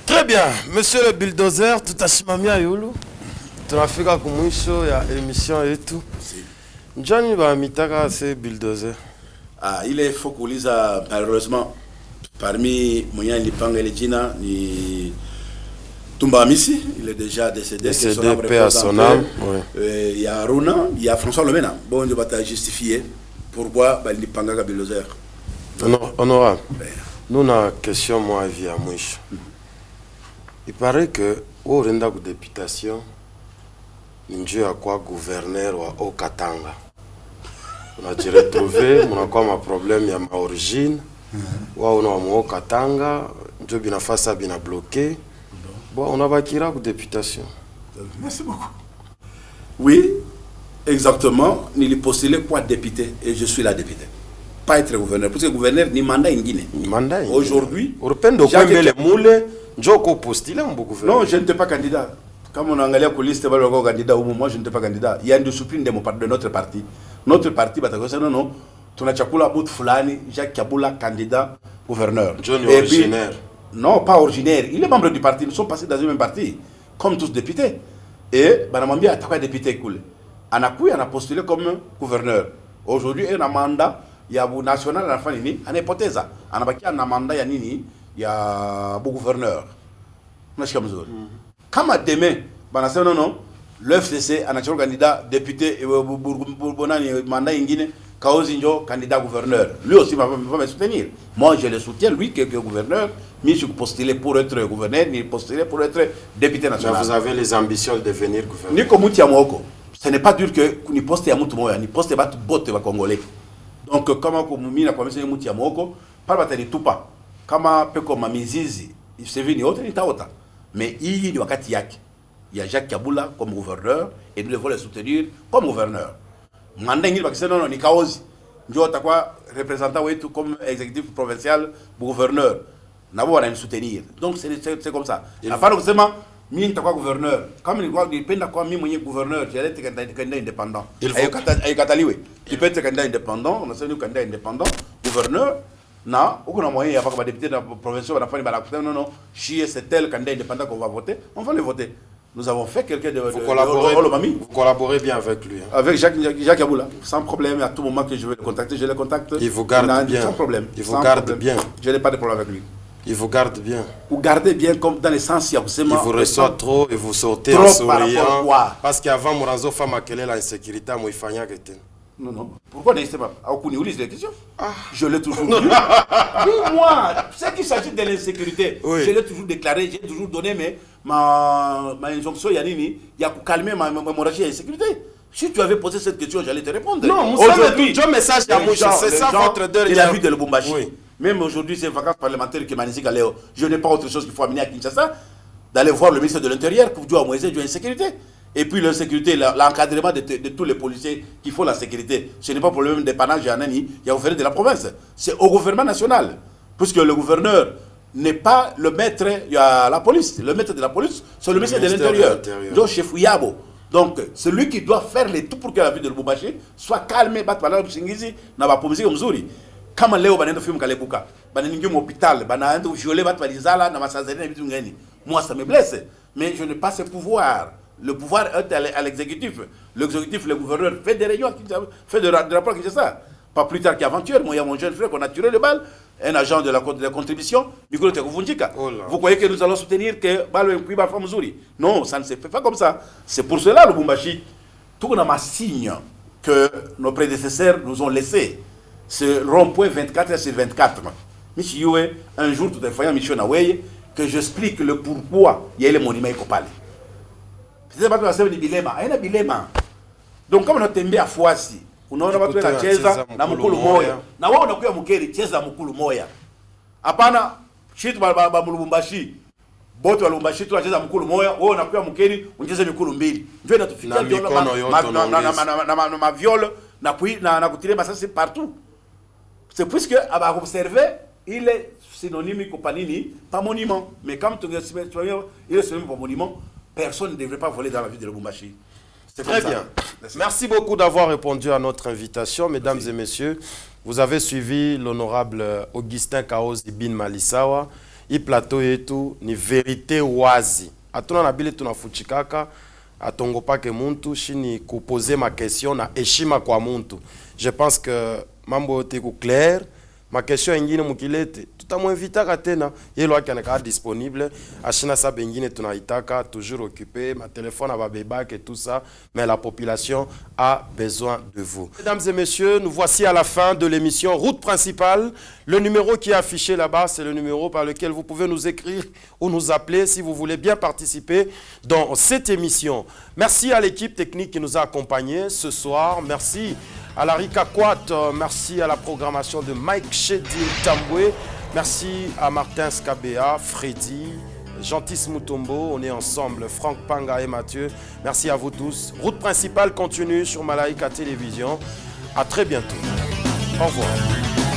Très bien, monsieur le bulldozer, tout à simamia yulu. Tunafika kumwisho ya émission yetu. Njani ba mitaka c'est bulldozer. Ah, il est faux kuuliza malheureusement parmi Moyen Lipanga et Gina ni Tumba Misi, il est déjà décédé. Décédé, paix à son âme. Il y a Aruna, il y a François Lomena. Bon, on va justifier pourquoi il Lipanga bulldozer. Honorable, nous avons une question moi via Mouich. Il paraît que au renda de députation, nous avons quoi gouverneur au Katanga. On a dû retrouver, on a quoi un problème, il y a ma origine. On a au Katanga, nous avons face à bien bloqué. Bon, on a bakira de députation. Merci beaucoup. Oui, exactement. Nous avons postulé quoi député et je suis la députée. Pas être gouverneur, parce que gouverneur ni mandat en Guinée. Aujourd'hui, non, je n'étais pas candidat. Comme on a engagé la liste de candidat, moi je n'étais pas candidat. Il y a une discipline de notre parti. Notre parti, non, non, tu as Tchakoula Bout Fulani, Jacques Kaboula, candidat gouverneur. Et originaire. Puis, non, pas originaire. Il est membre du parti. Nous sommes passés dans le même parti, comme tous députés. Et Banamambia a été député. On a postulé comme gouverneur. Aujourd'hui, il y a un mandat. Il y a un national à la fin, il y a une hypothèse. On a un mandat, il y a un gouverneur. Quand demain, non, non, l'FCC a un candidat député et mandat en Guinée, Kaozinjo, candidat gouverneur. Lui aussi va me soutenir. Moi, je le soutiens, lui qui est gouverneur, mais je suis postulé pour être gouverneur, ni postulé pour être député national. Vous avez les ambitions de devenir gouverneur. Ni comme Mouko. Ce n'est pas dur que ni poste à Moutomoya, ni poste à Botte Congolais. Donc, comment comme la commission de Moutiamoko, pas battre tout pas. Comment peut comme Mizizi, il s'est venu autre, il taota. Mais il y a Wakati Yak. Il y a Jacques Kaboula comme gouverneur et nous devons le soutenir comme gouverneur. Mandengil parce que non, ni Kaozi. Nous avons quoi représentant comme exécutif provincial, gouverneur. Nous avons le soutenir. Donc c'est comme ça. À part seulement, mi quoi gouverneur. Comme il dépend de quoi mi moyen gouverneur, j'ai été candidat indépendant. Tu peux être candidat indépendant, on a un candidat indépendant, gouverneur. Non, aucun moyen, il n'y a pas de député de la province, non, non, c'est tel candidat indépendant qu'on va voter, on va le voter. Nous avons fait quelqu'un de... Vous collaborez bien avec lui. Hein. Avec Jacques Aboula, sans problème, à tout moment que je veux le contacter, je le contacte. Il vous garde bien. Sans problème. Il vous garde bien. Je n'ai pas de problème avec lui. Il vous garde bien. Vous gardez bien comme dans l'essence, il vous reçoit trop et vous sortez en souriant. Parce qu'avant, Mourazo Fama, quelle est l'insécurité, moi, il fallait que non, non. Pourquoi n'est-ce pas? Je l'ai toujours dit. Oui, moi, ce qui s'agit de l'insécurité, je l'ai toujours déclaré, j'ai toujours donné ma injonction, il y a pour calmer ma hémorragie et l'insécurité. Si tu avais posé cette question, j'allais te répondre. Non, aujourd'hui, message à Moucha, c'est ça votre deuil. Il a vu de Lubumbashi. Oui. Même aujourd'hui, c'est les vacances parlementaires qui m'annoncent à Léo. Je n'ai pas autre chose qu'il faut amener à Kinshasa, d'aller voir le ministre de l'Intérieur pour dire à Moïse de l'insécurité. Et puis l'insécurité, l'encadrement de tous les policiers qui font la sécurité, ce n'est pas pour le même dépannage à Nani, il y a au gouvernement de la province. C'est au gouvernement national. Puisque le gouverneur n'est pas le maître, il y a la police. Le maître de la police, c'est le ministre de l'Intérieur. Donc, chef Yabo. Donc, c'est lui qui doit faire les tout pour que la vie de Lubumbashi soit calmée. Kama leo banaenda film Kalebuka, bananingia hôpital, banaenda violer bat balizala na masazeri na bitu ngani. Moi ça me blesse, mais je n'ai pas ce pouvoir. Le pouvoir est à l'exécutif. L'exécutif, le gouverneur fait des réunions, fait des rapports qui c'est ça. Pas plus tard qu'aventure, moi il y a mon jeune frère qu'on a tiré le bal, un agent de la contribution, Mikolo Tekuvunjika. Vous croyez que nous allons soutenir que Balo Nkui Bafa Muzuri? Non, ça ne se fait pas comme ça. C'est pour cela le Lubumbashi, tout le monde signe que nos prédécesseurs nous ont laissé. Ce rond-point 24/24. Monsieur, un jour, tout à fait, Monsieur Naweye, que j'explique le pourquoi il y a les monuments Ekopale. C'est pas que ça veut dire bilema. Il y a un bilema. Donc, comme on a tombé à Fouassi, on a battu la Cheza, na Mukulu Moya. Na wao nakuya Mukeri, Cheza Mukulu Moya. Hapana, shit ba Lubumbashi. Boto wa Lubumbashi tu Cheza Mukulu Moya, wao nakuya Mukeri, unacheza Mukulu mbili. Ndio inatufikia viol ma viol na kutire masasi partout. C'est puisque à va observer, il est synonyme pas monument. Mais comme il est synonyme pour monument, personne ne devrait pas voler dans la ville de Lubumbashi. Très bien. Merci beaucoup d'avoir répondu à notre invitation, mesdames et messieurs. Vous avez suivi l'honorable Augustin Kaozi Bin Malisawa. I plateau yetu ni vérité wazi. Atuna na bile tunafuchikaka atongo pa ke muntu shini kuposer ma question na heshima kwa muntu. Je pense que mambo yote ku clair. Ma question ingine mukilete tutamwinvitaka tena yelo yake anakaa disponible ashina sa bengine tunaitaka toujours occupé ma téléphone à babebak et tout ça, mais la population a besoin de vous. Mesdames et messieurs, nous voici à la fin de l'émission Route Principale. Le numéro qui est affiché là-bas, c'est le numéro par lequel vous pouvez nous écrire ou nous appeler si vous voulez bien participer dans cette émission. Merci à l'équipe technique qui nous a accompagnés ce soir. Merci à la Rika Kwat, merci à la programmation de Mike Shedin Tamboué, merci à Martin Skabea, Freddy, Gentis Mutombo, on est ensemble, Franck Panga et Mathieu. Merci à vous tous. Route Principale continue sur Malaika Télévision. À très bientôt. Au revoir.